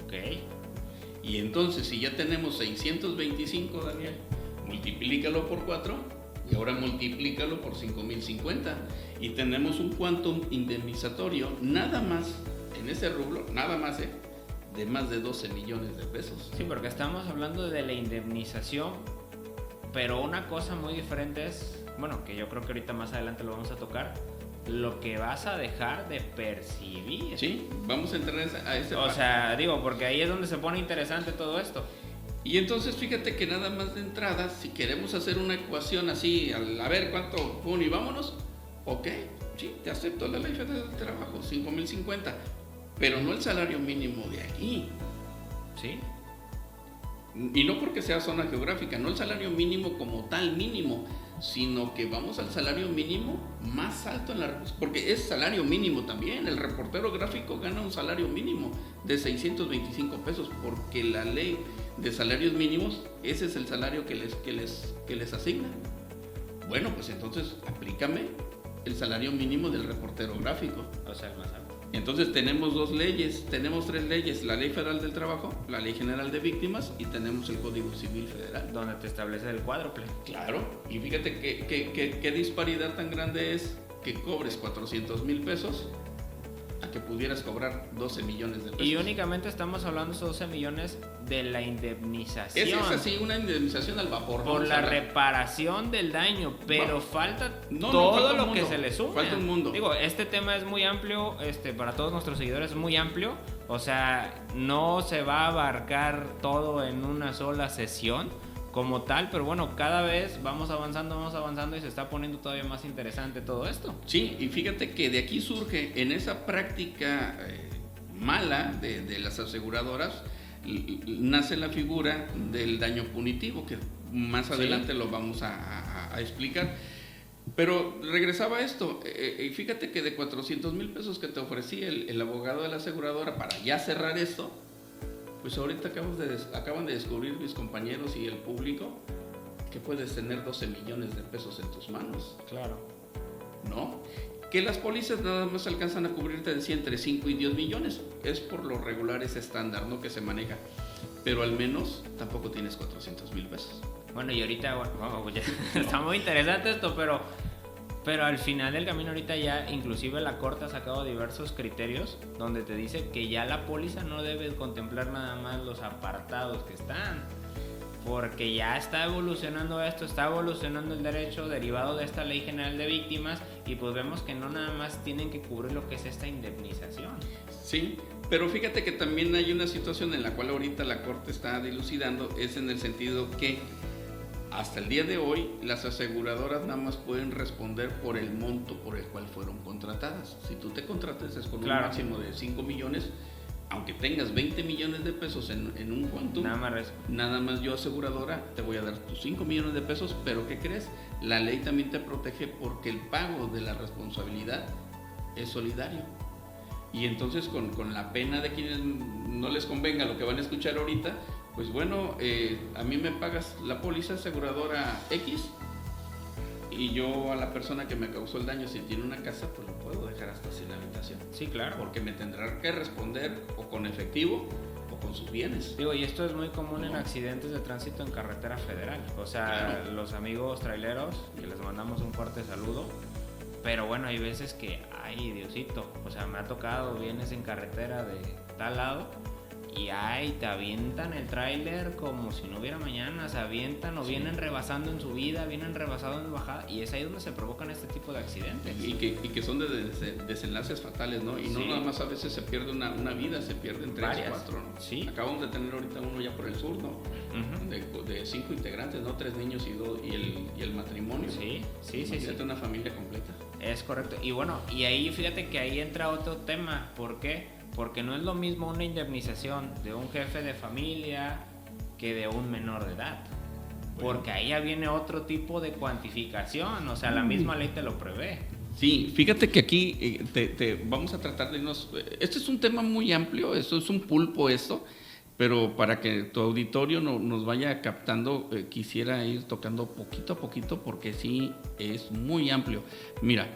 Ok. Y entonces, si ya tenemos 625, Daniel, multiplícalo por 4 y ahora multiplícalo por 5,050 y tenemos un quantum indemnizatorio nada más en ese rublo, nada más de más de 12 millones de pesos. Sí, porque estamos hablando de la indemnización, pero una cosa muy diferente es, bueno, que yo creo que ahorita más adelante lo vamos a tocar, lo que vas a dejar de percibir. Sí, vamos a entrar a ese O sea, digo, porque ahí es donde se pone interesante todo esto. Y entonces fíjate que nada más de entrada, si queremos hacer una ecuación así, a ver cuánto pone y vámonos, ok, sí, te acepto la Ley Federal del Trabajo, 5,050, pero no el salario mínimo de aquí. ¿Sí? Y no porque sea zona geográfica, no el salario mínimo como tal mínimo, sino que vamos al salario mínimo más alto en la... Porque es salario mínimo también, el reportero gráfico gana un salario mínimo de 625 pesos, porque la ley de salarios mínimos, ese es el salario que les asigna. Bueno, pues entonces aplícame el salario mínimo del reportero gráfico. O sea, el más alto. Entonces tenemos tres leyes, la Ley Federal del Trabajo, la Ley General de Víctimas y tenemos el Código Civil Federal. Donde te establece el cuádruple. Claro, y fíjate qué disparidad tan grande es que cobres 400,000 pesos a que pudieras cobrar 12 millones de pesos. Y únicamente estamos hablando de esos 12 millones de la indemnización. Es así, una indemnización al vapor. Por la reparación del daño, pero falta todo lo que se le suma. Falta un mundo. Digo, este tema es muy amplio, para todos nuestros seguidores es muy amplio. O sea, no se va a abarcar todo en una sola sesión como tal, pero bueno, cada vez vamos avanzando y se está poniendo todavía más interesante todo esto. Sí, y fíjate que de aquí surge, en esa práctica mala de las aseguradoras, nace la figura del daño punitivo, que más adelante lo vamos a explicar. Pero regresaba a esto, y fíjate que de 400,000 pesos que te ofrecía el abogado de la aseguradora para ya cerrar esto, pues ahorita acaban de descubrir mis compañeros y el público que puedes tener 12 millones de pesos en tus manos. Claro. ¿No? Que las pólizas nada más alcanzan a cubrirte, decía, entre 5 y 10 millones. Es por lo regular ese estándar, ¿no?, que se maneja. Pero al menos tampoco tienes 400,000 pesos. Bueno, y ahorita, bueno, ya, está muy interesante esto, pero al final del camino ahorita ya inclusive la Corte ha sacado diversos criterios donde te dice que ya la póliza no debe contemplar nada más los apartados que están, porque ya está evolucionando esto, está evolucionando el derecho derivado de esta Ley General de Víctimas y pues vemos que no nada más tienen que cubrir lo que es esta indemnización. Sí, pero fíjate que también hay una situación en la cual ahorita la Corte está dilucidando, es en el sentido que hasta el día de hoy las aseguradoras nada más pueden responder por el monto por el cual fueron contratadas. Si tú te contratas es con un máximo de 5 millones, aunque tengas 20 millones de pesos en un quantum, nada más yo aseguradora te voy a dar tus 5 millones de pesos, pero ¿qué crees? La ley también te protege porque el pago de la responsabilidad es solidario. Y entonces con la pena de quienes no les convenga lo que van a escuchar ahorita, pues bueno, a mí me pagas la póliza aseguradora X y yo a la persona que me causó el daño, si tiene una casa, pues lo puedo dejar hasta sin habitación. Sí, claro. Porque me tendrá que responder o con efectivo o con sus bienes. Digo, y esto es muy común en accidentes de tránsito en carretera federal. O sea, los amigos traileros, que les mandamos un fuerte saludo. Pero bueno, hay veces que, ay, Diosito, o sea, me ha tocado, vienes en carretera de tal lado y ay, te avientan el tráiler como si no hubiera mañana, se avientan o vienen rebasando en subida, vienen rebasando en bajada, y es ahí donde se provocan este tipo de accidentes. Y que son de desenlaces fatales, ¿no? Y no nada más a veces se pierde una vida, se pierden 3 o 4, ¿no? Sí. Acabamos de tener ahorita uno ya por el sur, ¿no? De 5 integrantes, ¿no? 3 niños y el matrimonio. Sí. Una familia completa. Es correcto. Y bueno, y ahí fíjate que ahí entra otro tema. ¿Por qué? Porque no es lo mismo una indemnización de un jefe de familia que de un menor de edad. Porque ahí ya viene otro tipo de cuantificación. O sea, la misma ley te lo prevé. Sí, fíjate que aquí vamos a tratar de irnos... Este es un tema muy amplio, esto es un pulpo esto, pero para que tu auditorio nos vaya captando, quisiera ir tocando poquito a poquito porque sí es muy amplio. Mira,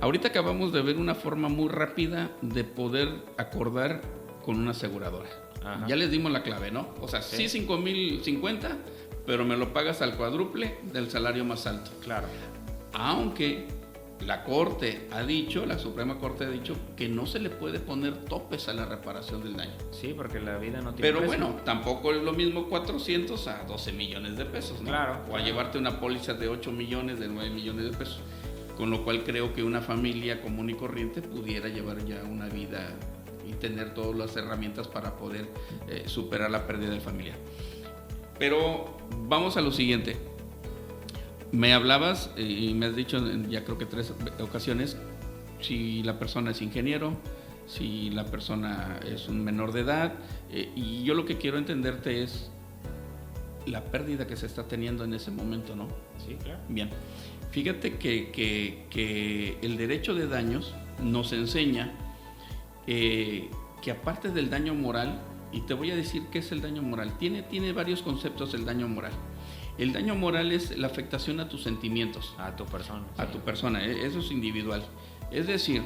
ahorita acabamos de ver una forma muy rápida de poder acordar con una aseguradora. Ajá. Ya les dimos la clave, ¿no? O sea, sí 5,050, pero me lo pagas al cuádruple del salario más alto. Claro. Aunque la Corte ha dicho, la Suprema Corte ha dicho que no se le puede poner topes a la reparación del daño. Sí, porque la vida no tiene Pero precio. Bueno, tampoco es lo mismo 400 a 12 millones de pesos, ¿no? Claro. O a llevarte una póliza de 8 millones, de 9 millones de pesos. Con lo cual creo que una familia común y corriente pudiera llevar ya una vida y tener todas las herramientas para poder superar la pérdida de familia. Pero vamos a lo siguiente. Me hablabas y me has dicho ya creo que 3 ocasiones si la persona es ingeniero, si la persona es un menor de edad, y yo lo que quiero entenderte es la pérdida que se está teniendo en ese momento, ¿no? Sí, claro. Bien, fíjate que el derecho de daños nos enseña que aparte del daño moral, y te voy a decir qué es el daño moral, tiene varios conceptos el daño moral. El daño moral es la afectación a tus sentimientos. A tu persona. A tu persona, eso es individual. Es decir,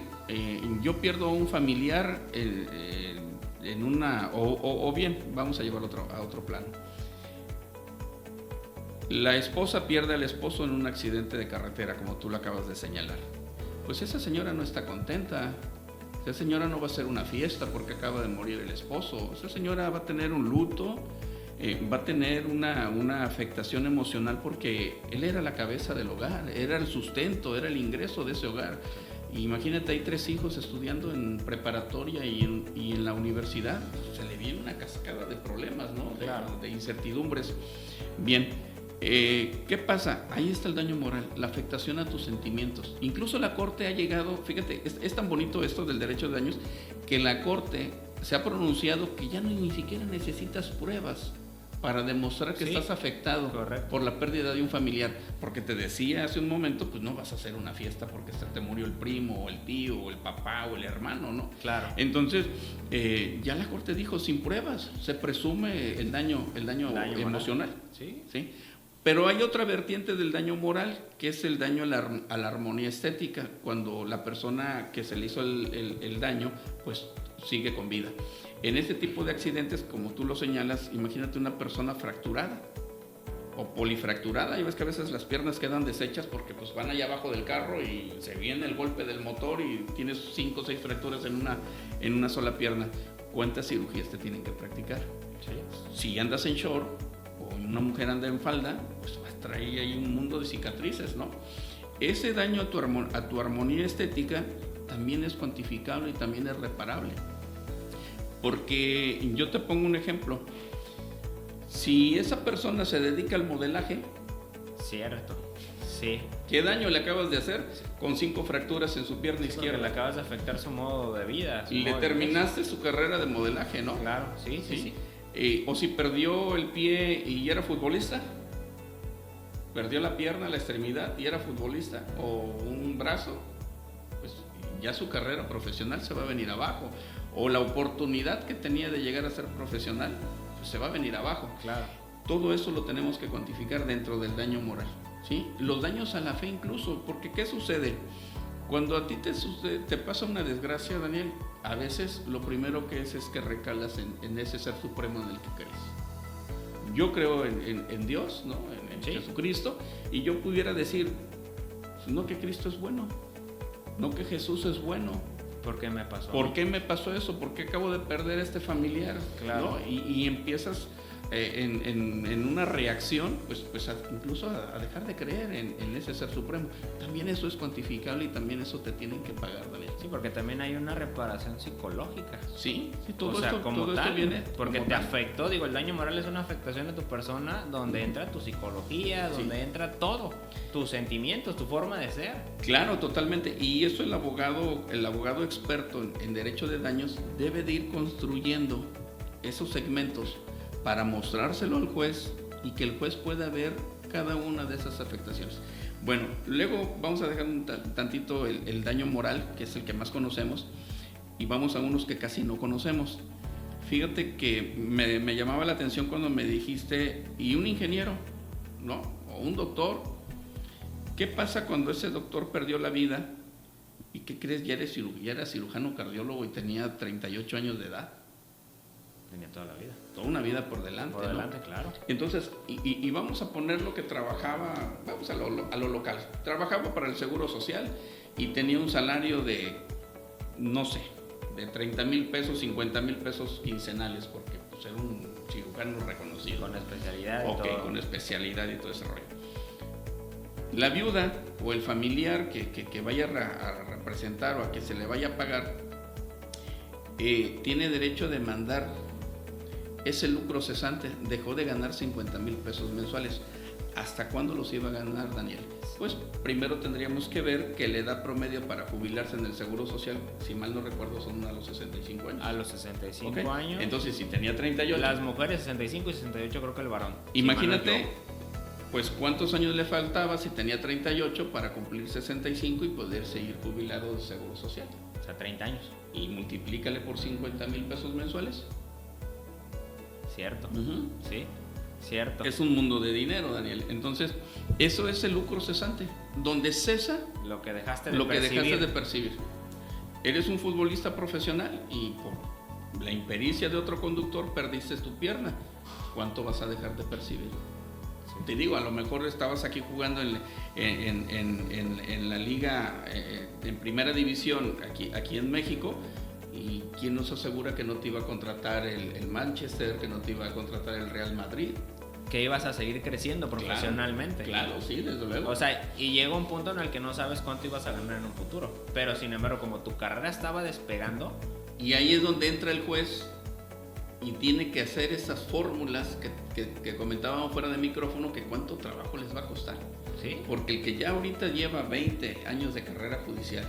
yo pierdo a un familiar en una... O bien, vamos a llevarlo a otro plano. La esposa pierde al esposo en un accidente de carretera, como tú lo acabas de señalar. Pues esa señora no está contenta. Esa señora no va a hacer una fiesta porque acaba de morir el esposo. Esa señora va a tener un luto, va a tener una afectación emocional porque él era la cabeza del hogar, era el sustento, era el ingreso de ese hogar. Imagínate, hay 3 hijos estudiando en preparatoria y en la universidad. Se le viene una cascada de problemas, ¿no? De incertidumbres. Bien, ¿qué pasa? Ahí está el daño moral, la afectación a tus sentimientos. Incluso la Corte ha llegado, fíjate, es tan bonito esto del derecho de daños, que la Corte se ha pronunciado que ya ni siquiera necesitas pruebas para demostrar que estás afectado por la pérdida de un familiar, porque te decía hace un momento, pues no vas a hacer una fiesta porque se te murió el primo, o el tío, o el papá, o el hermano, ¿no? Claro. Entonces, ya la Corte dijo, sin pruebas, se presume el daño emocional. Sí. ¿Sí? Pero hay otra vertiente del daño moral, que es el daño a la armonía estética, cuando la persona que se le hizo el daño, pues sigue con vida. En este tipo de accidentes, como tú lo señalas, imagínate una persona fracturada o polifracturada, y ves que a veces las piernas quedan deshechas porque pues van allá abajo del carro y se viene el golpe del motor y tienes 5 o 6 fracturas en una sola pierna. ¿Cuántas cirugías te tienen que practicar? Sí. Si andas en short o una mujer anda en falda, pues vas a traer ahí un mundo de cicatrices, ¿no? Ese daño a tu armonía estética también es cuantificable y también es reparable. Porque yo te pongo un ejemplo. Si esa persona se dedica al modelaje, cierto, sí. ¿Qué daño le acabas de hacer? Con 5 fracturas en su pierna izquierda. Le acabas de afectar su modo de vida. Y le terminaste su carrera de modelaje, ¿no? Claro, sí. O si perdió el pie y era futbolista, perdió la pierna, la extremidad y era futbolista, o un brazo, pues ya su carrera profesional se va a venir abajo. O la oportunidad que tenía de llegar a ser profesional, pues se va a venir abajo. Claro. Todo eso lo tenemos que cuantificar dentro del daño moral, ¿sí? Los daños a la fe incluso, porque ¿qué sucede? Cuando a ti te pasa una desgracia, Daniel, a veces lo primero que es que recalas en ese ser supremo en el que crees. Yo creo en Dios, ¿no? En Jesucristo, y yo pudiera decir, no que Cristo es bueno, no que Jesús es bueno. ¿Por qué me pasó? ¿Por qué me pasó eso? ¿Por qué acabo de perder a este familiar? Claro. ¿No? Y empiezas en una reacción, pues incluso a dejar de creer en ese ser supremo. También eso es cuantificable y también eso te tienen que pagar, Daniel. Sí, porque también hay una reparación psicológica. Sí, todo o sea, esto, como todo tal, esto viene porque te afectó. Digo, el daño moral es una afectación de tu persona donde entra tu psicología, donde entra todo, tus sentimientos, tu forma de ser. Claro, totalmente. Y eso el abogado experto en derecho de daños debe de ir construyendo esos segmentos para mostrárselo al juez y que el juez pueda ver cada una de esas afectaciones. Bueno, luego vamos a dejar un tantito el daño moral, que es el que más conocemos, y vamos a unos que casi no conocemos. Fíjate que me llamaba la atención cuando me dijiste, ¿y un ingeniero? ¿No? ¿O un doctor? ¿Qué pasa cuando ese doctor perdió la vida? ¿Y qué crees? Ya era cirujano cardiólogo y tenía 38 años de edad. Tenía toda la vida. Toda una vida por delante. Por delante, ¿no? Claro. Entonces, y vamos a poner lo que trabajaba, vamos a lo local. Trabajaba para el Seguro Social y tenía un salario de, no sé, de 30,000 pesos, 50,000 pesos quincenales, porque pues, era un cirujano reconocido. Con especialidad y todo. Con especialidad y todo ese rollo. La viuda o el familiar que vaya a representar o a que se le vaya a pagar, tiene derecho a demandar ese lucro cesante. Dejó de ganar 50,000 pesos mensuales. ¿hasta cuándo los iba a ganar, Daniel? Pues primero tendríamos que ver que la edad promedio para jubilarse en el Seguro Social, si mal no recuerdo, son a los 65 años. A los 65 ¿Okay? años. Entonces, si tenía 38. Las mujeres 65 y 68 creo que el varón. Imagínate, pues cuántos años le faltaba si tenía 38 para cumplir 65 y poder seguir jubilado del Seguro Social. O sea, 30 años. Y multiplícale por 50,000 pesos mensuales. Cierto. Sí. Cierto. Es un mundo de dinero, Daniel. Entonces, eso es el lucro cesante, donde cesa lo que dejaste de percibir. Eres un futbolista profesional y por la impericia de otro conductor perdiste tu pierna. ¿Cuánto vas a dejar de percibir? Sí. Te digo, a lo mejor estabas aquí jugando en la liga, en primera división, aquí en México. ¿Y quién nos asegura que no te iba a contratar el Manchester, que no te iba a contratar el Real Madrid? Que ibas a seguir creciendo profesionalmente. Claro, sí, desde luego. O sea, y llega un punto en el que no sabes cuánto ibas a ganar en un futuro. Pero sin embargo, como tu carrera estaba despegando. Y ahí es donde entra el juez y tiene que hacer esas fórmulas que comentábamos fuera de micrófono, que cuánto trabajo les va a costar. ¿Sí? Porque el que ya ahorita lleva 20 años de carrera judicial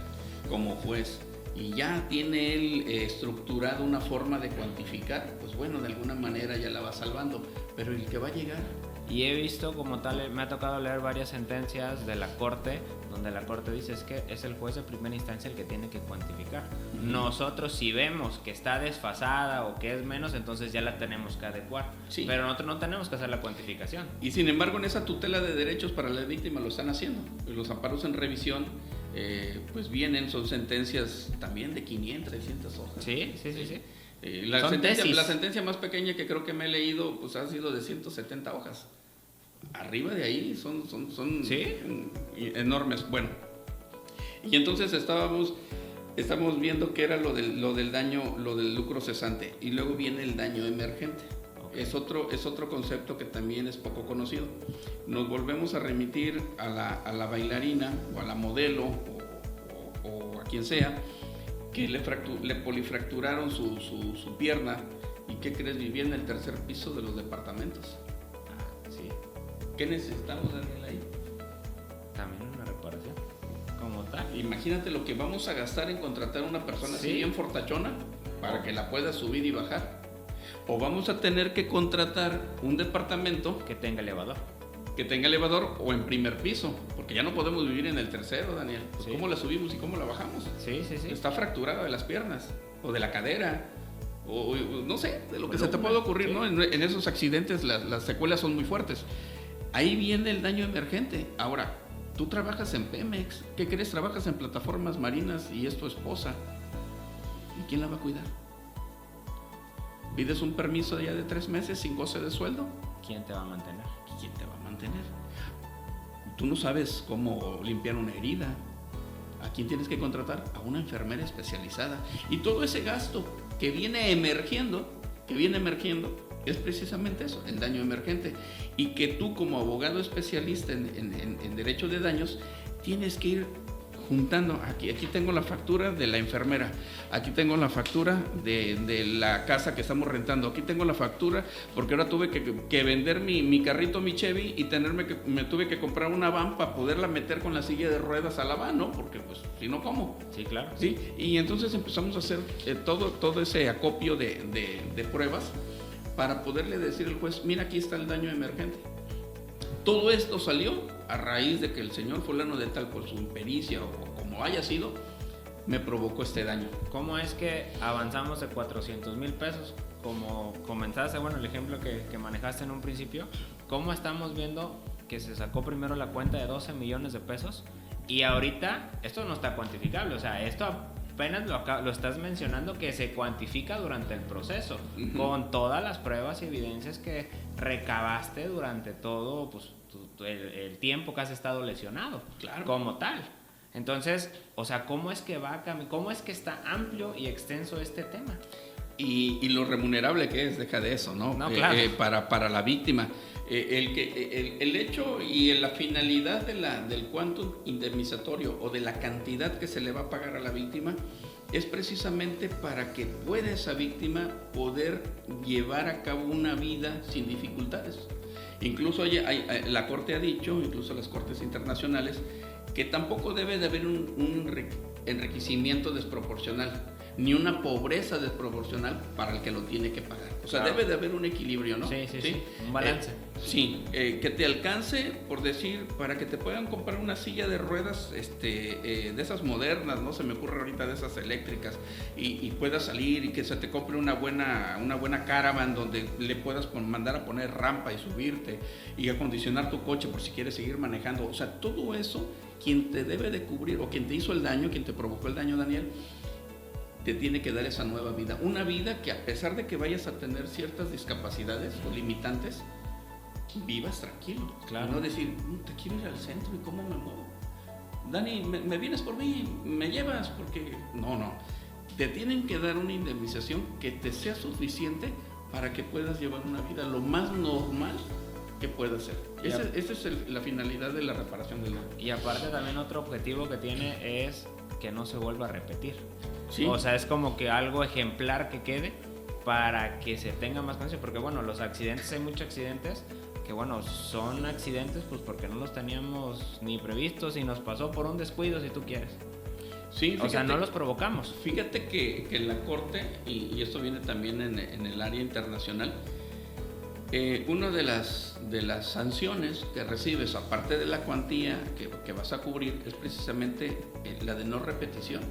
como juez, y ya tiene él estructurado una forma de cuantificar, pues bueno, de alguna manera ya la va salvando, pero el que va a llegar. Y he visto como tal, me ha tocado leer varias sentencias de la corte, donde la corte dice es que es el juez de primera instancia el que tiene que cuantificar. Nosotros si vemos que está desfasada o que es menos, entonces ya la tenemos que adecuar. Sí. Pero nosotros no tenemos que hacer la cuantificación. Y sin embargo, en esa tutela de derechos para las víctimas lo están haciendo. Los amparos en revisión, pues vienen, son sentencias también de 500, 600 hojas. Sí. La sentencia más pequeña que creo que me he leído, pues ha sido de 170 hojas. Arriba de ahí son ¿sí? enormes. Bueno, y entonces estamos viendo que era lo del daño, lo del lucro cesante, y luego viene el daño emergente. Okay. Es otro concepto que también es poco conocido. Nos volvemos a remitir a la bailarina o a la modelo o a quien sea que le polifracturaron su pierna, y ¿qué crees? Vivía en el tercer piso de los departamentos. Sí. ¿Qué necesitamos, Daniel, ahí? También una reparación, como tal. Imagínate lo que vamos a gastar en contratar a una persona así bien fortachona para que la pueda subir y bajar. O vamos a tener que contratar un departamento que tenga elevador. O en primer piso, porque ya no podemos vivir en el tercero, Daniel. Pues ¿cómo la subimos y cómo la bajamos? Sí. Está fracturada de las piernas o de la cadera. O no sé, de lo que se te puede ocurrir, ¿no? En esos accidentes las secuelas son muy fuertes. Ahí viene el daño emergente. Ahora, tú trabajas en Pemex, ¿qué crees? Trabajas en plataformas marinas y es tu esposa. ¿Y quién la va a cuidar? ¿Pides un permiso ya de 3 meses sin goce de sueldo? ¿Quién te va a mantener? ¿Quién te va a mantener? Tú no sabes cómo limpiar una herida. ¿A quién tienes que contratar? A una enfermera especializada. Y todo ese gasto que viene emergiendo, es precisamente eso, el daño emergente. Y que tú como abogado especialista en derecho de daños, tienes que ir juntando. Aquí tengo la factura de la enfermera, aquí tengo la factura de la casa que estamos rentando, aquí tengo la factura porque ahora tuve que vender mi carrito, mi Chevy, y me tuve que comprar una van para poderla meter con la silla de ruedas a la van, ¿no? Porque pues si no, ¿cómo? Sí, claro. Sí, y entonces empezamos a hacer todo ese acopio de pruebas para poderle decir al juez, mira, aquí está el daño emergente. Todo esto salió a raíz de que el señor fulano de tal, por su impericia o como haya sido, me provocó este daño. ¿Cómo es que avanzamos de 400,000 pesos? Como comentaste, bueno, el ejemplo que manejaste en un principio, ¿cómo estamos viendo que se sacó primero la cuenta de 12 millones de pesos? Y ahorita, esto no está cuantificable, o sea, esto apenas lo estás mencionando, que se cuantifica durante el proceso, con todas las pruebas y evidencias que recabaste durante todo pues, el tiempo que has estado lesionado, claro, como tal. Entonces, o sea, ¿cómo es que cómo es que está amplio y extenso este tema? Y lo remunerable que es, deja de eso, ¿no? Claro. Para la víctima. El hecho y la finalidad del quantum indemnizatorio o de la cantidad que se le va a pagar a la víctima es precisamente para que pueda esa víctima poder llevar a cabo una vida sin dificultades. Incluso la Corte ha dicho, incluso las Cortes internacionales, que tampoco debe de haber un enriquecimiento desproporcional, ni una pobreza desproporcional para el que lo tiene que pagar. O sea, claro, debe de haber un equilibrio, ¿no? Sí. Un balance. Que te alcance, por decir, para que te puedan comprar una silla de ruedas de esas modernas, ¿no? Se me ocurre ahorita de esas eléctricas, y puedas salir, y que se te compre una buena caravan donde le puedas mandar a poner rampa y subirte, y acondicionar tu coche por si quieres seguir manejando. O sea, todo eso, quien te debe de cubrir, o quien te hizo el daño, quien te provocó el daño, Daniel, te tiene que dar esa nueva vida. Una vida que, a pesar de que vayas a tener ciertas discapacidades o limitantes, vivas tranquilo. Claro. No decir, te quiero ir al centro, ¿y cómo me muevo? Dani, ¿me vienes por mí? ¿Me llevas? Porque no. Te tienen que dar una indemnización que te sea suficiente para que puedas llevar una vida lo más normal que pueda ser. Esa es la finalidad de la reparación del daño. Y aparte también otro objetivo que tiene es que no se vuelva a repetir. ¿Sí? O sea, es como que algo ejemplar que quede para que se tenga más conciencia, porque bueno, los accidentes, hay muchos accidentes que bueno, son accidentes pues porque no los teníamos ni previstos y nos pasó por un descuido, si tú quieres. Sí, fíjate, o sea, no los provocamos. Fíjate que en la Corte, y esto viene también en el área internacional, una de las sanciones que recibes, aparte de la cuantía que vas a cubrir, es precisamente la de no repetición.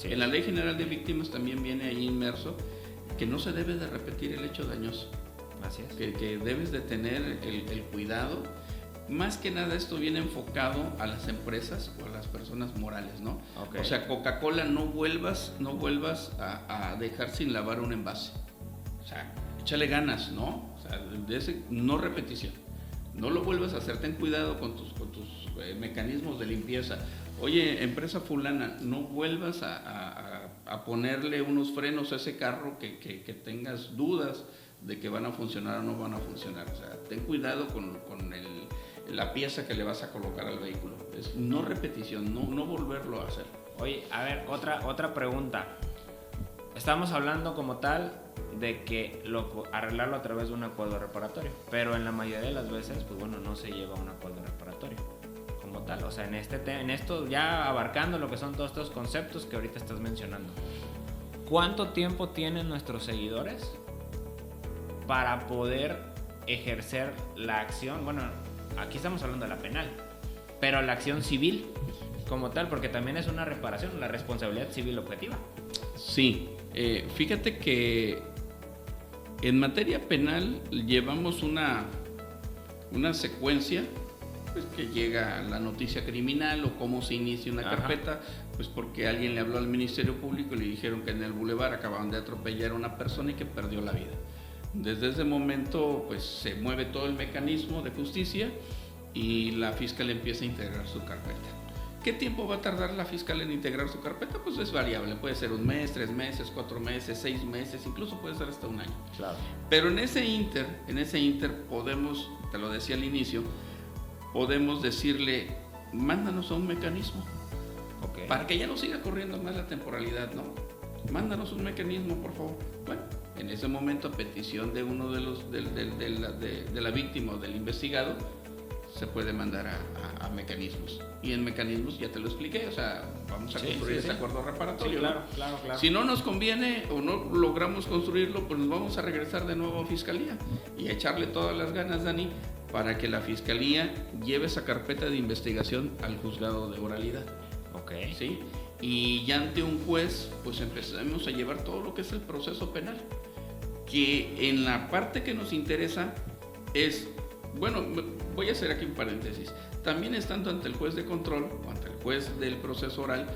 En la Ley General de Víctimas también viene ahí inmerso que no se debe de repetir el hecho dañoso. Así es. Que debes de tener el cuidado. Más que nada esto viene enfocado a las empresas o a las personas morales, ¿no? Okay. O sea, Coca-Cola, no vuelvas a dejar sin lavar un envase. O sea, échale ganas, ¿no? O sea, no repetición. No lo vuelvas a hacer, ten cuidado con tus mecanismos de limpieza. Oye, empresa fulana, no vuelvas a ponerle unos frenos a ese carro que tengas dudas de que van a funcionar o no van a funcionar. O sea, ten cuidado con la pieza que le vas a colocar al vehículo. Es no repetición, no volverlo a hacer. Oye, a ver, otra pregunta. Estamos hablando como tal de que arreglarlo a través de un acuerdo reparatorio, pero en la mayoría de las veces, pues bueno, no se lleva un acuerdo reparatorio como tal. O sea, en esto ya abarcando lo que son todos estos conceptos que ahorita estás mencionando, ¿cuánto tiempo tienen nuestros seguidores para poder ejercer la acción? Bueno, aquí estamos hablando de la penal, pero la acción civil como tal, porque también es una reparación, la responsabilidad civil objetiva. Sí, fíjate que en materia penal llevamos una secuencia, pues, que llega la noticia criminal o cómo se inicia una carpeta, pues porque alguien le habló al Ministerio Público y le dijeron que en el bulevar acababan de atropellar a una persona y que perdió la vida. Desde ese momento pues se mueve todo el mecanismo de justicia y la fiscal empieza a integrar su carpeta. ¿Qué tiempo va a tardar la fiscal en integrar su carpeta? Pues es variable, puede ser 1 mes, 3 meses, 4 meses, 6 meses, incluso puede ser hasta 1 año. Claro. Pero en ese inter podemos, te lo decía al inicio, podemos decirle, mándanos a un mecanismo, para que ya no siga corriendo más la temporalidad, ¿no? Mándanos un mecanismo, por favor. Bueno, en ese momento, a petición de uno de la víctima o del investigado, se puede mandar a mecanismos. Y en mecanismos ya te lo expliqué, o sea, vamos a construir ese acuerdo reparatorio. Sí, claro. Si no nos conviene o no logramos construirlo, pues nos vamos a regresar de nuevo a Fiscalía y a echarle todas las ganas, Dani, para que la Fiscalía lleve esa carpeta de investigación al juzgado de oralidad. ¿Sí? Y ya ante un juez, pues empezamos a llevar todo lo que es el proceso penal, que en la parte que nos interesa es, bueno, voy a hacer aquí un paréntesis, también estando ante el juez de control o ante el juez del proceso oral,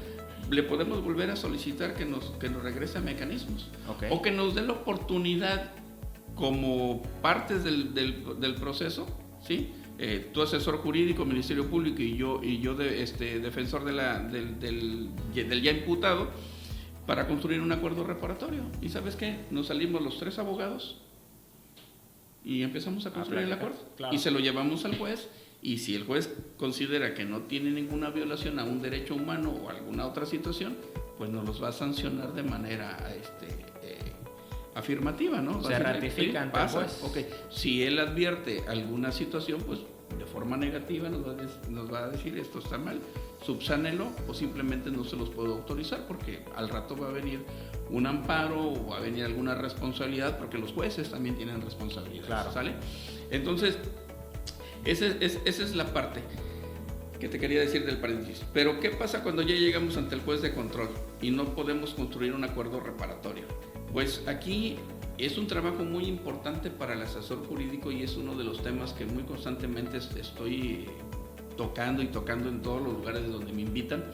le podemos volver a solicitar que nos regrese a mecanismos, o que nos dé la oportunidad como partes del proceso, ¿sí? Tu asesor jurídico, Ministerio Público y yo defensor del ya imputado, para construir un acuerdo reparatorio. ¿Y sabes qué? Nos salimos los 3 abogados y empezamos a construir el acuerdo. Claro. Y se lo llevamos al juez, y si el juez considera que no tiene ninguna violación a un derecho humano o alguna otra situación, pues nos los va a sancionar de manera afirmativa, ¿no? Se ratifican, pasa. Pues. Okay. Si él advierte alguna situación, pues de forma negativa nos va a decir esto está mal, subsánelo, o simplemente no se los puedo autorizar porque al rato va a venir un amparo o va a venir alguna responsabilidad, porque los jueces también tienen responsabilidad, claro. ¿Sale? Entonces, esa es la parte que te quería decir del paréntesis. Pero ¿qué pasa cuando ya llegamos ante el juez de control y no podemos construir un acuerdo reparatorio? Pues aquí es un trabajo muy importante para el asesor jurídico y es uno de los temas que muy constantemente estoy tocando en todos los lugares donde me invitan,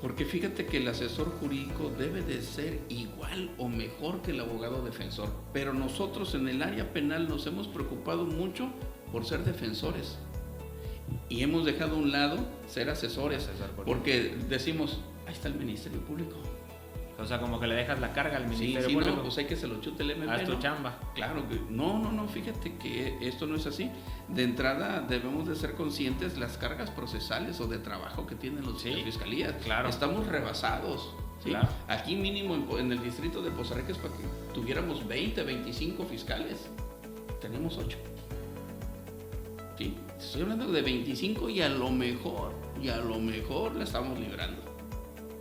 porque fíjate que el asesor jurídico debe de ser igual o mejor que el abogado defensor, pero nosotros en el área penal nos hemos preocupado mucho por ser defensores y hemos dejado a un lado ser asesores, porque decimos, ahí está el Ministerio Público. O sea, como que le dejas la carga al Ministerio Público. Público. No, pues hay que se lo chute el MP, haz tu ¿no? chamba. Claro que no, fíjate que esto no es así. De entrada debemos de ser conscientes las cargas procesales o de trabajo que tienen las fiscalías. Claro. Estamos rebasados. ¿Sí? Claro. Aquí mínimo en el distrito de Poza Rica es para que tuviéramos 20, 25 fiscales. Tenemos 8. ¿Sí? Estoy hablando de 25 y a lo mejor la estamos librando.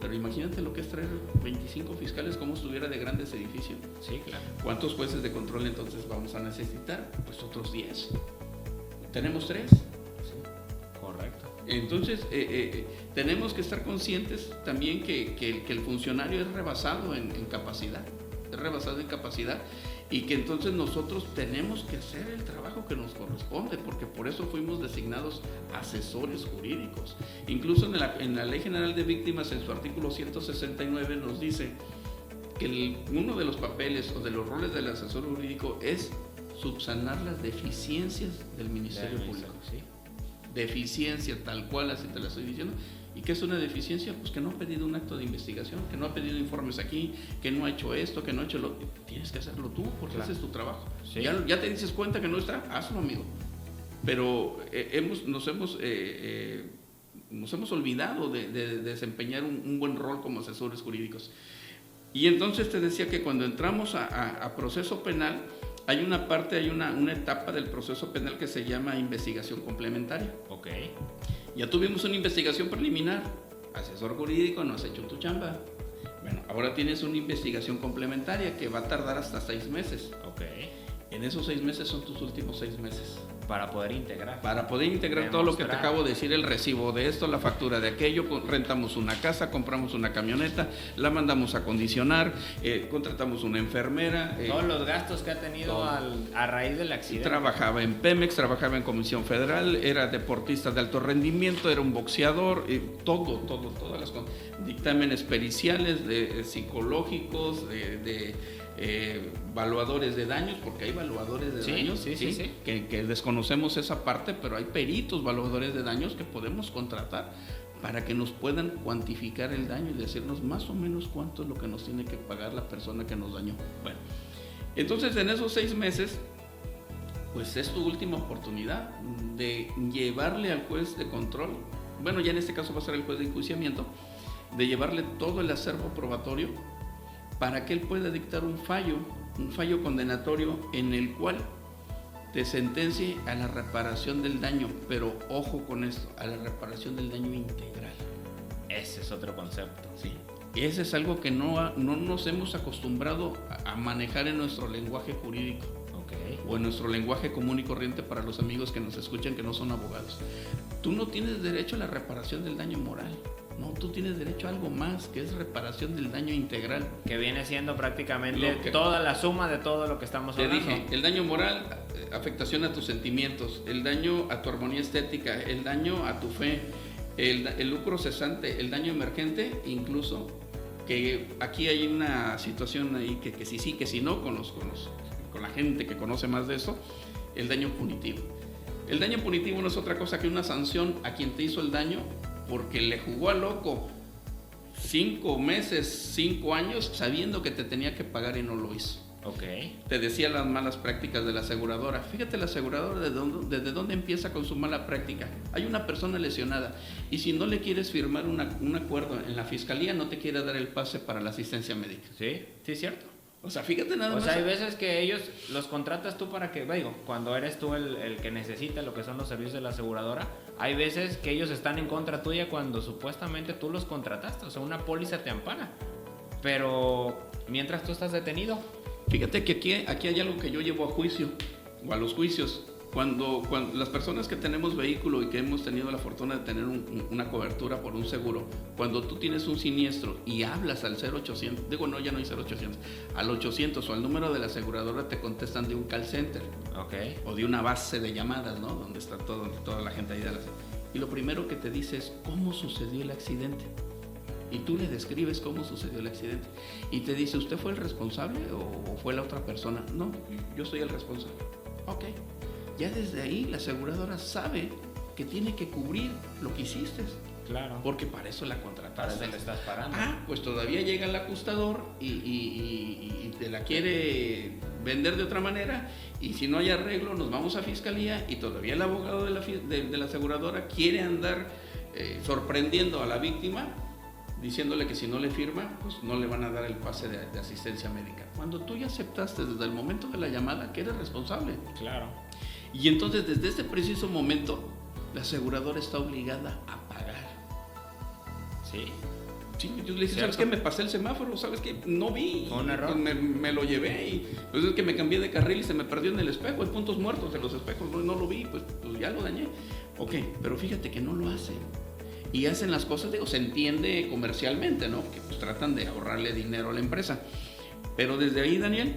Pero imagínate lo que es traer 25 fiscales, como estuviera de grandes edificios. Sí, claro. ¿Cuántos jueces de control entonces vamos a necesitar? Pues otros 10. ¿Tenemos 3? Sí, correcto. Entonces, tenemos que estar conscientes también que el funcionario es rebasado en capacidad. Es rebasado en capacidad y que entonces nosotros tenemos que hacer el trabajo que nos corresponde, porque por eso fuimos designados asesores jurídicos. Incluso en la Ley General de Víctimas, en su artículo 169, nos dice que uno de los papeles o de los roles del asesor jurídico es subsanar las deficiencias del Ministerio Público. Sí. Deficiencia tal cual, así te la estoy diciendo. ¿Y qué es una deficiencia? Pues que no ha pedido un acto de investigación, que no ha pedido informes aquí, que no ha hecho esto, que no ha hecho lo... Tienes que hacerlo tú, porque ese es tu trabajo. Sí. Ya te dices cuenta que no está, hazlo, amigo. Pero nos hemos olvidado de desempeñar un buen rol como asesores jurídicos. Y entonces te decía que cuando entramos a proceso penal, hay una etapa del proceso penal que se llama investigación complementaria. Ok. Ya tuvimos una investigación preliminar. Asesor jurídico, no has hecho tu chamba. Bueno, ahora tienes una investigación complementaria que va a tardar hasta 6 meses. Ok. En esos 6 meses son tus últimos 6 meses. Para poder integrar. Para poder integrar todo lo que te acabo de decir, el recibo de esto, la factura de aquello, rentamos una casa, compramos una camioneta, la mandamos a acondicionar, contratamos una enfermera. Todos los gastos que ha tenido a raíz del accidente. Trabajaba en Pemex, trabajaba en Comisión Federal, era deportista de alto rendimiento, era un boxeador, todas las cosas. Dictámenes periciales, psicológicos, evaluadores de daños, porque hay evaluadores de daños que desconocemos esa parte, pero hay peritos evaluadores de daños que podemos contratar para que nos puedan cuantificar el daño y decirnos más o menos cuánto es lo que nos tiene que pagar la persona que nos dañó. Bueno, entonces en esos 6 meses, pues es tu última oportunidad de llevarle al juez de control, bueno, ya en este caso va a ser el juez de enjuiciamiento, de llevarle todo el acervo probatorio para que él pueda dictar un fallo condenatorio en el cual te sentencie a la reparación del daño, pero ojo con esto, a la reparación del daño integral. Ese es otro concepto. Sí. Ese es algo que no nos hemos acostumbrado a manejar en nuestro lenguaje jurídico. Okay. O en nuestro lenguaje común y corriente para los amigos que nos escuchan que no son abogados. Tú no tienes derecho a la reparación del daño moral. No, tú tienes derecho a algo más, que es reparación del daño integral. Que viene siendo prácticamente toda la suma de todo lo que estamos hablando. Te dije, el daño moral, afectación a tus sentimientos, el daño a tu armonía estética, el daño a tu fe, el lucro cesante, el daño emergente, incluso, que aquí hay una situación ahí que sí, que sí no, con la gente que conoce más de eso, el daño punitivo. El daño punitivo no es otra cosa que una sanción a quien te hizo el daño porque le jugó a loco 5 meses, 5 años, sabiendo que te tenía que pagar y no lo hizo. Ok. Te decía las malas prácticas de la aseguradora. Fíjate la aseguradora desde dónde empieza con su mala práctica. Hay una persona lesionada y si no le quieres firmar un acuerdo en la fiscalía, no te quiere dar el pase para la asistencia médica. Sí, sí, es cierto. O sea, fíjate nada más. O sea, hay veces que ellos los contratas tú para que, digo, cuando eres tú el que necesita lo que son los servicios de la aseguradora, hay veces que ellos están en contra tuya cuando supuestamente tú los contrataste. O sea, una póliza te ampara. Pero mientras tú estás detenido. Fíjate que aquí hay algo que yo llevo a juicio, o a los juicios. Cuando las personas que tenemos vehículo y que hemos tenido la fortuna de tener una cobertura por un seguro, cuando tú tienes un siniestro y hablas al 0800, digo no, ya no hay 0800, al 800 o al número de la aseguradora, te contestan de un call center. Okay. O de una base de llamadas, ¿no? Donde está toda la gente ahí. Y lo primero que te dice es cómo sucedió el accidente. Y tú le describes cómo sucedió el accidente. Y te dice, ¿usted fue el responsable o fue la otra persona? No, yo soy el responsable. Ok. Ya desde ahí la aseguradora sabe que tiene que cubrir lo que hiciste. Claro. Porque para eso la contrataste. Para eso le estás pagando. Pues todavía llega el ajustador y te la quiere vender de otra manera. Y si no hay arreglo, nos vamos a fiscalía y todavía el abogado de la aseguradora quiere andar sorprendiendo a la víctima, diciéndole que si no le firma, pues no le van a dar el pase de asistencia médica. Cuando tú ya aceptaste desde el momento de la llamada que eres responsable. Claro. Y entonces desde ese preciso momento, la aseguradora está obligada a pagar. Sí. Sí, yo le dije, ¿sabes qué? Me pasé el semáforo, ¿sabes qué? No vi. Fue un error. Pues me lo llevé y pues es que me cambié de carril y se me perdió en el espejo. Hay puntos muertos en los espejos, no lo vi, pues ya lo dañé. Ok, pero fíjate que no lo hacen. Y hacen las cosas, digo, se entiende comercialmente, ¿no? Que pues tratan de ahorrarle dinero a la empresa. Pero desde ahí, Daniel,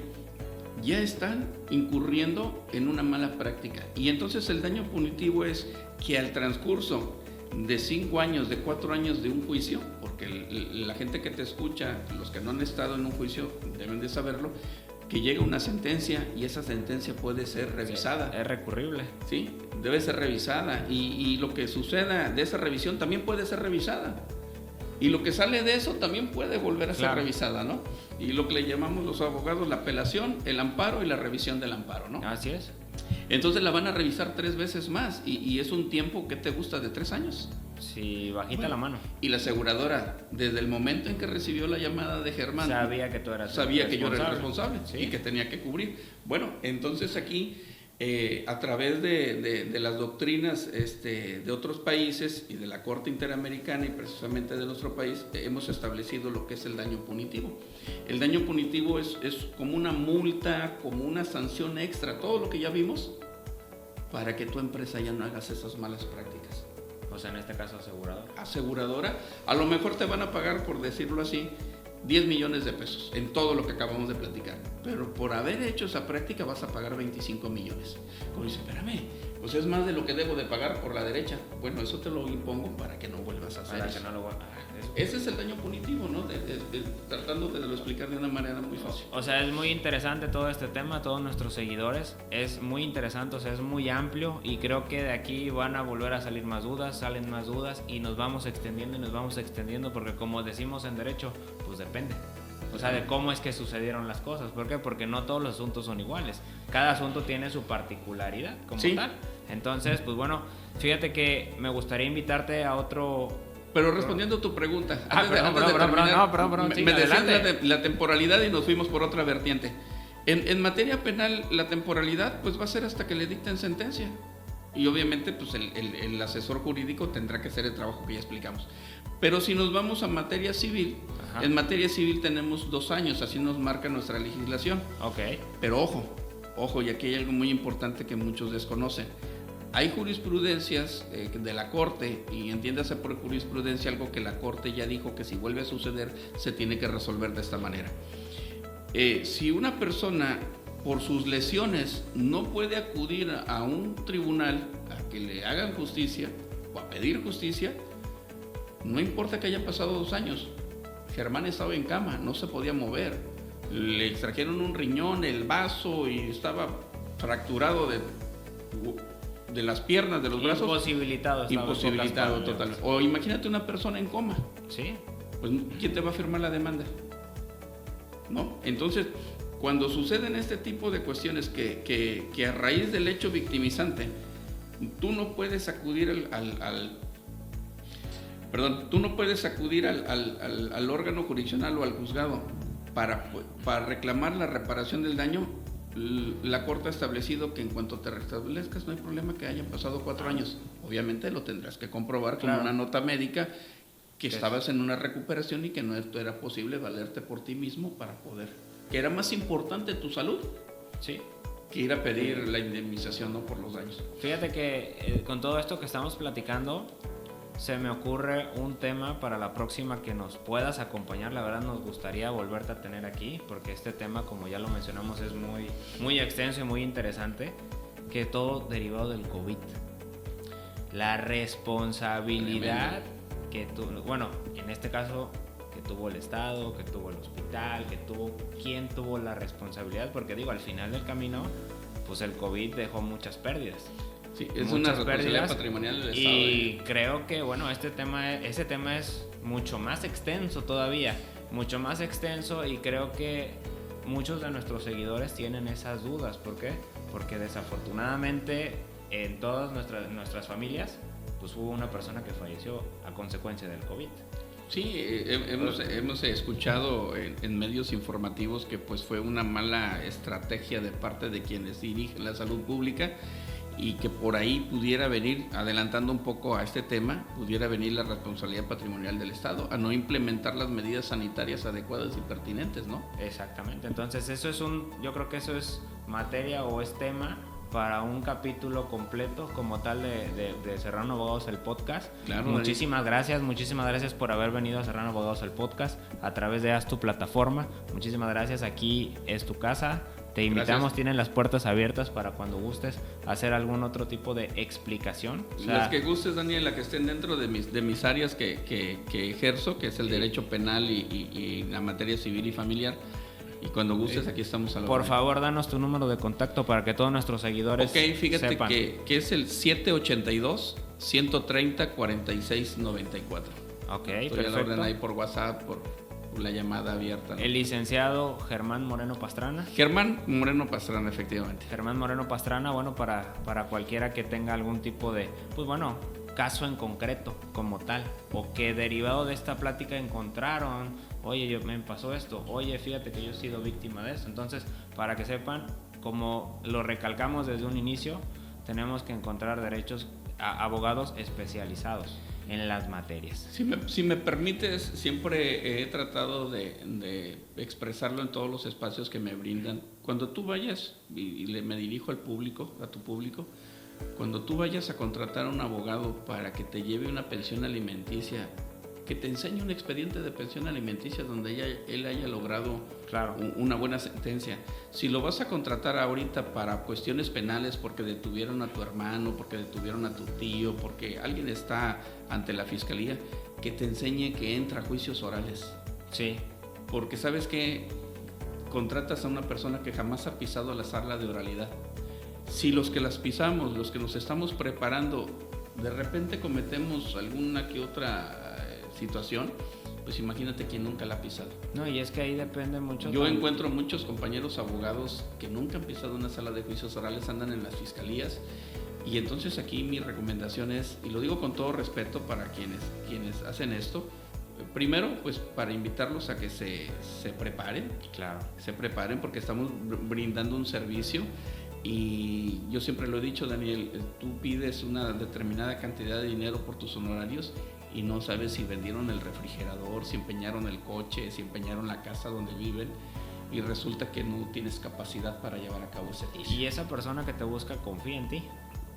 ya están incurriendo en una mala práctica. Y entonces el daño punitivo es que al transcurso de 5 años, de 4 años de un juicio, porque la gente que te escucha, los que no han estado en un juicio, deben de saberlo, que llega una sentencia y esa sentencia puede ser revisada. Sí, es recurrible. Sí, debe ser revisada y lo que suceda de esa revisión también puede ser revisada. Y lo que sale de eso también puede volver a ser revisada, ¿no? Y lo que le llamamos los abogados la apelación, el amparo y la revisión del amparo, ¿no? Así es. Entonces la van a revisar 3 veces más y es un tiempo que te gusta de 3 años. Sí, bajita la mano. Y la aseguradora, desde el momento en que recibió la llamada de Germán, sabía que tú eras sabía que yo era el responsable, ¿sí? Y que tenía que cubrir. Bueno, entonces aquí, a través de las doctrinas de otros países y de la Corte Interamericana y precisamente de nuestro país, hemos establecido lo que es el daño punitivo. El daño punitivo es como una multa, como una sanción extra, todo lo que ya vimos, para que tu empresa ya no hagas esas malas prácticas. O sea, en este caso aseguradora, a lo mejor te van a pagar, por decirlo así, 10 millones de pesos en todo lo que acabamos de platicar. Pero por haber hecho esa práctica vas a pagar 25 millones. Como dice, espérame, pues es más de lo que debo de pagar por la derecha. Bueno, eso te lo impongo para que no vuelvas a hacer eso. Ese es el daño punitivo, ¿no? Tratando de lo explicar de una manera muy fácil. O sea, es muy interesante todo este tema, todos nuestros seguidores. Es muy interesante, o sea, es muy amplio y creo que de aquí van a volver a salir más dudas, salen más dudas y nos vamos extendiendo porque como decimos en derecho, pues depende. O sea, de cómo es que sucedieron las cosas. ¿Por qué? Porque no todos los asuntos son iguales. Cada asunto tiene su particularidad como tal. Entonces, pues bueno, fíjate que me gustaría invitarte a otro... Pero respondiendo a tu pregunta, perdón, me decías la temporalidad y nos fuimos por otra vertiente. En materia penal, la temporalidad pues va a ser hasta que le dicten sentencia. Y obviamente pues el asesor jurídico tendrá que hacer el trabajo que ya explicamos. Pero si nos vamos a materia civil, en materia civil tenemos 2 años, así nos marca nuestra legislación. Okay. Pero ojo, y aquí hay algo muy importante que muchos desconocen. Hay jurisprudencias de la Corte, y entiéndase por jurisprudencia algo que la Corte ya dijo que si vuelve a suceder se tiene que resolver de esta manera. Si una persona por sus lesiones no puede acudir a un tribunal a que le hagan justicia o a pedir justicia, no importa que haya pasado 2 años. Germán estaba en cama, no se podía mover, le extrajeron un riñón, el vaso y estaba fracturado de las piernas, de los brazos. Imposibilitado total. O imagínate una persona en coma. Sí. Pues ¿quién te va a firmar la demanda? ¿No? Entonces, Cuando suceden este tipo de cuestiones que a raíz del hecho victimizante, tú no puedes acudir al órgano jurisdiccional o al juzgado para reclamar la reparación del daño. La Corte ha establecido que en cuanto te restablezcas no hay problema que hayan pasado 4 años. Obviamente lo tendrás que comprobar con una nota médica que estabas en una recuperación y que no era posible valerte por ti mismo para poder. Que era más importante tu salud, sí, que ir a pedir la indemnización, ¿no?, por los daños. Fíjate que con todo esto que estamos platicando, se me ocurre un tema para la próxima que nos puedas acompañar. La verdad nos gustaría volverte a tener aquí, porque este tema, como ya lo mencionamos, es muy, muy extenso y muy interesante, que todo derivado del COVID. La responsabilidad que bueno, en este caso, que tuvo el Estado, que tuvo el hospital, quién tuvo la responsabilidad, porque digo, al final del camino, pues el COVID dejó muchas pérdidas. Sí, es una responsabilidad patrimonial del Estado. Y creo que, bueno, ese tema es mucho más extenso todavía, mucho más extenso, y creo que muchos de nuestros seguidores tienen esas dudas. ¿Por qué? Porque desafortunadamente en todas nuestras familias, pues hubo una persona que falleció a consecuencia del COVID. Sí, hemos escuchado en medios informativos que pues fue una mala estrategia de parte de quienes dirigen la salud pública, y que por ahí pudiera venir, adelantando un poco a este tema, pudiera venir la responsabilidad patrimonial del Estado a no implementar las medidas sanitarias adecuadas y pertinentes, ¿no? Exactamente. Entonces yo creo que eso es materia o es tema para un capítulo completo como tal de Serrano Abogados, el podcast. Claro, muchísimas gracias por haber venido a Serrano Abogados, el podcast, a través de Haz tu Plataforma. Muchísimas gracias, aquí es tu casa. Te invitamos, gracias. Tienen las puertas abiertas para cuando gustes hacer algún otro tipo de explicación. O sea, las que gustes, Daniel, la que estén dentro de mis áreas que ejerzo, que es el derecho penal y la materia civil y familiar. Y cuando gustes, aquí estamos a la Por favor, danos tu número de contacto para que todos nuestros seguidores fíjate sepan. Que es el 782-130-4694. Ok, estoy perfecto. A la orden ahí por WhatsApp, por la llamada abierta, ¿no? El licenciado Germán Moreno Pastrana. Germán Moreno Pastrana, efectivamente. Germán Moreno Pastrana, bueno, para cualquiera que tenga algún tipo de, pues bueno, caso en concreto como tal, o que derivado de esta plática encontraron, oye, me pasó esto, oye, fíjate que yo he sido víctima de esto. Entonces, para que sepan, como lo recalcamos desde un inicio, tenemos que encontrar abogados especializados en las materias. Si me permites, siempre he tratado de expresarlo en todos los espacios que me brindan. Cuando tú vayas, y me dirijo al público, a tu público, cuando tú vayas a contratar a un abogado para que te lleve una pensión alimenticia, que te enseñe un expediente de pensión alimenticia donde él haya logrado una buena sentencia. Si lo vas a contratar ahorita para cuestiones penales, porque detuvieron a tu hermano, porque detuvieron a tu tío, porque alguien está ante la fiscalía, que te enseñe que entra a juicios orales. Sí. Porque sabes que contratas a una persona que jamás ha pisado la sala de oralidad. Si los que las pisamos, los que nos estamos preparando, de repente cometemos alguna que otra situación, pues imagínate quien nunca la ha pisado. No, y es que ahí depende mucho. Yo encuentro muchos compañeros abogados que nunca han pisado una sala de juicios orales, andan en las fiscalías, y entonces aquí mi recomendación es, y lo digo con todo respeto para quienes hacen esto, primero, pues para invitarlos a que se preparen. Claro. Se preparen porque estamos brindando un servicio. Y yo siempre lo he dicho, Daniel, tú pides una determinada cantidad de dinero por tus honorarios y no sabes si vendieron el refrigerador, si empeñaron el coche, si empeñaron la casa donde viven, y resulta que no tienes capacidad para llevar a cabo ese servicio. Y esa persona que te busca confía en ti.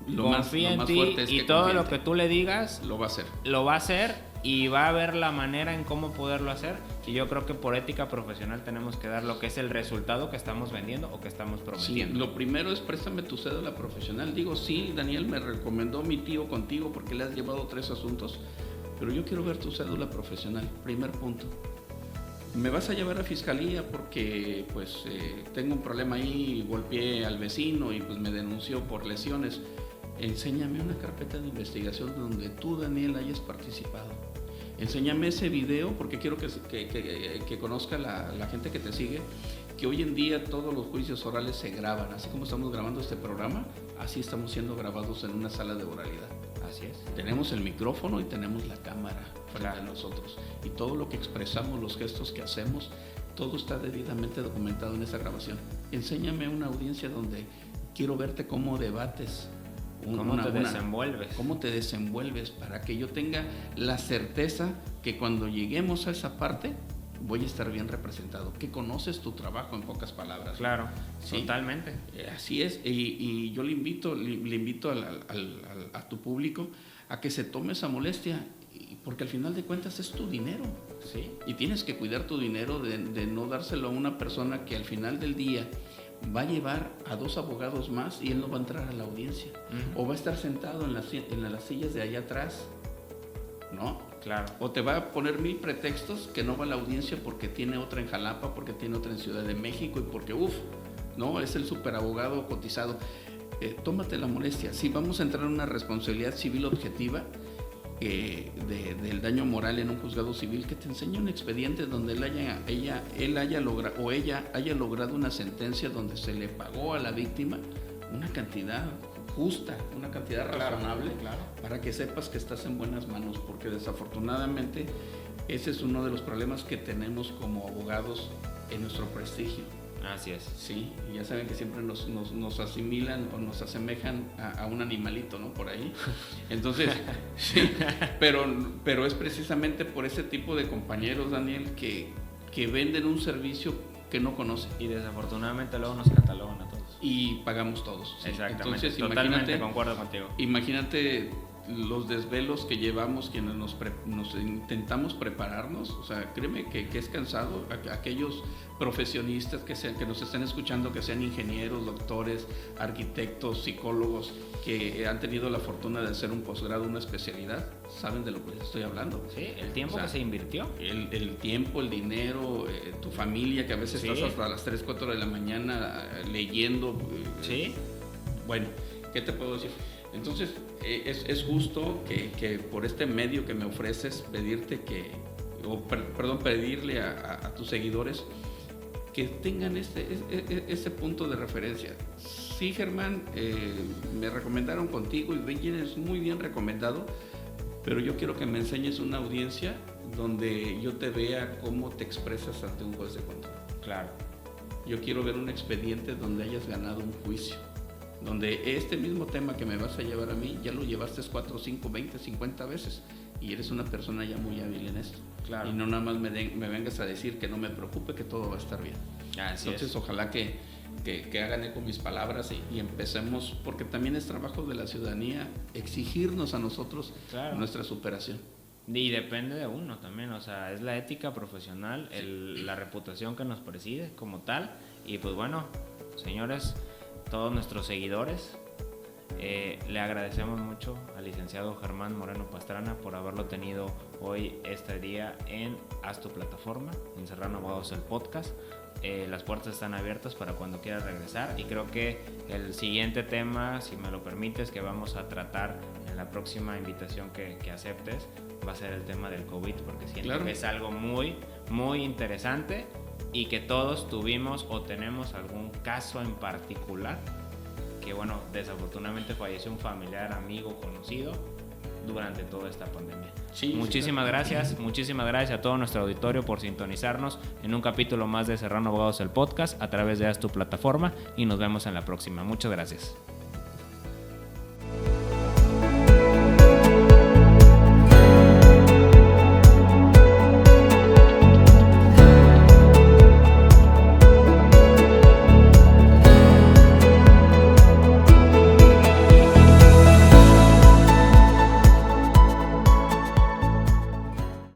Lo más fuerte es y todo lo que tú le digas lo va a hacer. Lo va a hacer y va a ver la manera en cómo poderlo hacer. Y yo creo que por ética profesional tenemos que dar lo que es el resultado que estamos vendiendo o que estamos prometiendo. Sí, lo primero es préstame tu cédula profesional. Digo, sí, Daniel, me recomendó mi tío contigo porque le has llevado 3 asuntos, pero yo quiero ver tu cédula profesional. Primer punto. Me vas a llevar a fiscalía porque pues tengo un problema ahí, golpeé al vecino y pues me denunció por lesiones. Enséñame una carpeta de investigación donde tú, Daniel, hayas participado. Enséñame ese video porque quiero que conozca la gente que te sigue, que hoy en día todos los juicios orales se graban, así como estamos grabando este programa, así estamos siendo grabados en una sala de oralidad. Así es. Tenemos el micrófono y tenemos la cámara frente a nosotros. Y todo lo que expresamos, los gestos que hacemos, todo está debidamente documentado en esa grabación. Enséñame una audiencia donde quiero verte cómo debates. ¿Cómo te desenvuelves? ¿Cómo te desenvuelves? Para que yo tenga la certeza que cuando lleguemos a esa parte voy a estar bien representado. Que conoces tu trabajo, en pocas palabras. Claro, ¿sí? Totalmente. Así es. Y yo le invito a tu público a que se tome esa molestia, porque al final de cuentas es tu dinero. Sí. Y tienes que cuidar tu dinero de no dárselo a una persona que al final del día va a llevar a 2 abogados más y él no va a entrar a la audiencia. O va a estar sentado en las sillas de allá atrás, ¿no? Claro. O te va a poner 1000 pretextos que no va a la audiencia porque tiene otra en Jalapa, porque tiene otra en Ciudad de México y porque, no, es el superabogado cotizado. Tómate la molestia. Sí, vamos a entrar en una responsabilidad civil objetiva del daño moral en un juzgado civil, que te enseña un expediente donde ella haya logrado una sentencia donde se le pagó a la víctima una cantidad justa, una cantidad razonable, claro. Para que sepas que estás en buenas manos, porque desafortunadamente ese es uno de los problemas que tenemos como abogados en nuestro prestigio. Así es. Sí, y ya saben que siempre nos asimilan o nos asemejan a un animalito, ¿no? Por ahí. Entonces, sí, pero es precisamente por ese tipo de compañeros, Daniel, que venden un servicio que no conocen. Y desafortunadamente luego nos catalogan a todos. Y pagamos todos. ¿sí? Exactamente. Entonces, Totalmente concuerdo contigo. Imagínate los desvelos que llevamos quienes nos intentamos prepararnos. O sea, créeme que es cansado. Aquellos profesionistas que nos estén escuchando, que sean ingenieros, doctores, arquitectos, psicólogos, que han tenido la fortuna de hacer un posgrado, una especialidad, saben de lo que les estoy hablando. Sí, el tiempo que se invirtió. El tiempo, el dinero, tu familia, que a veces estás hasta las 3, 4 de la mañana leyendo. Sí. Bueno, ¿qué te puedo decir? Entonces, es justo que por este medio que me ofreces, pedirle a tus seguidores que tengan ese punto de referencia. Sí, Germán, me recomendaron contigo y vienes muy bien recomendado, pero yo quiero que me enseñes una audiencia donde yo te vea cómo te expresas ante un juez de control. Claro. Yo quiero ver un expediente donde hayas ganado un juicio, donde este mismo tema que me vas a llevar a mí ya lo llevaste 4, 5, 20, 50 veces y eres una persona ya muy hábil en esto. Claro. Y no nada más me vengas a decir que no me preocupe, que todo va a estar bien. Entonces, ojalá que hagan eco mis palabras y empecemos, porque también es trabajo de la ciudadanía exigirnos a nosotros nuestra superación. Y depende de uno también, o sea, es la ética profesional, la reputación que nos preside como tal. Y pues bueno, señores, todos nuestros seguidores, le agradecemos mucho al licenciado Germán Moreno Pastrana por haberlo tenido hoy este día en Haz tu Plataforma, en Serrano Abogados, el podcast. Las puertas están abiertas para cuando quieras regresar, y creo que el siguiente tema, si me lo permites, que vamos a tratar en la próxima invitación que aceptes, va a ser el tema del COVID, porque siento que es algo muy, muy interesante y que todos tuvimos o tenemos algún caso en particular que, bueno, desafortunadamente falleció un familiar, amigo, conocido durante toda esta pandemia. Muchísimas gracias a todo nuestro auditorio por sintonizarnos en un capítulo más de Serrano Abogados, el podcast, a través de Haz tu Plataforma, y nos vemos en la próxima. Muchas gracias.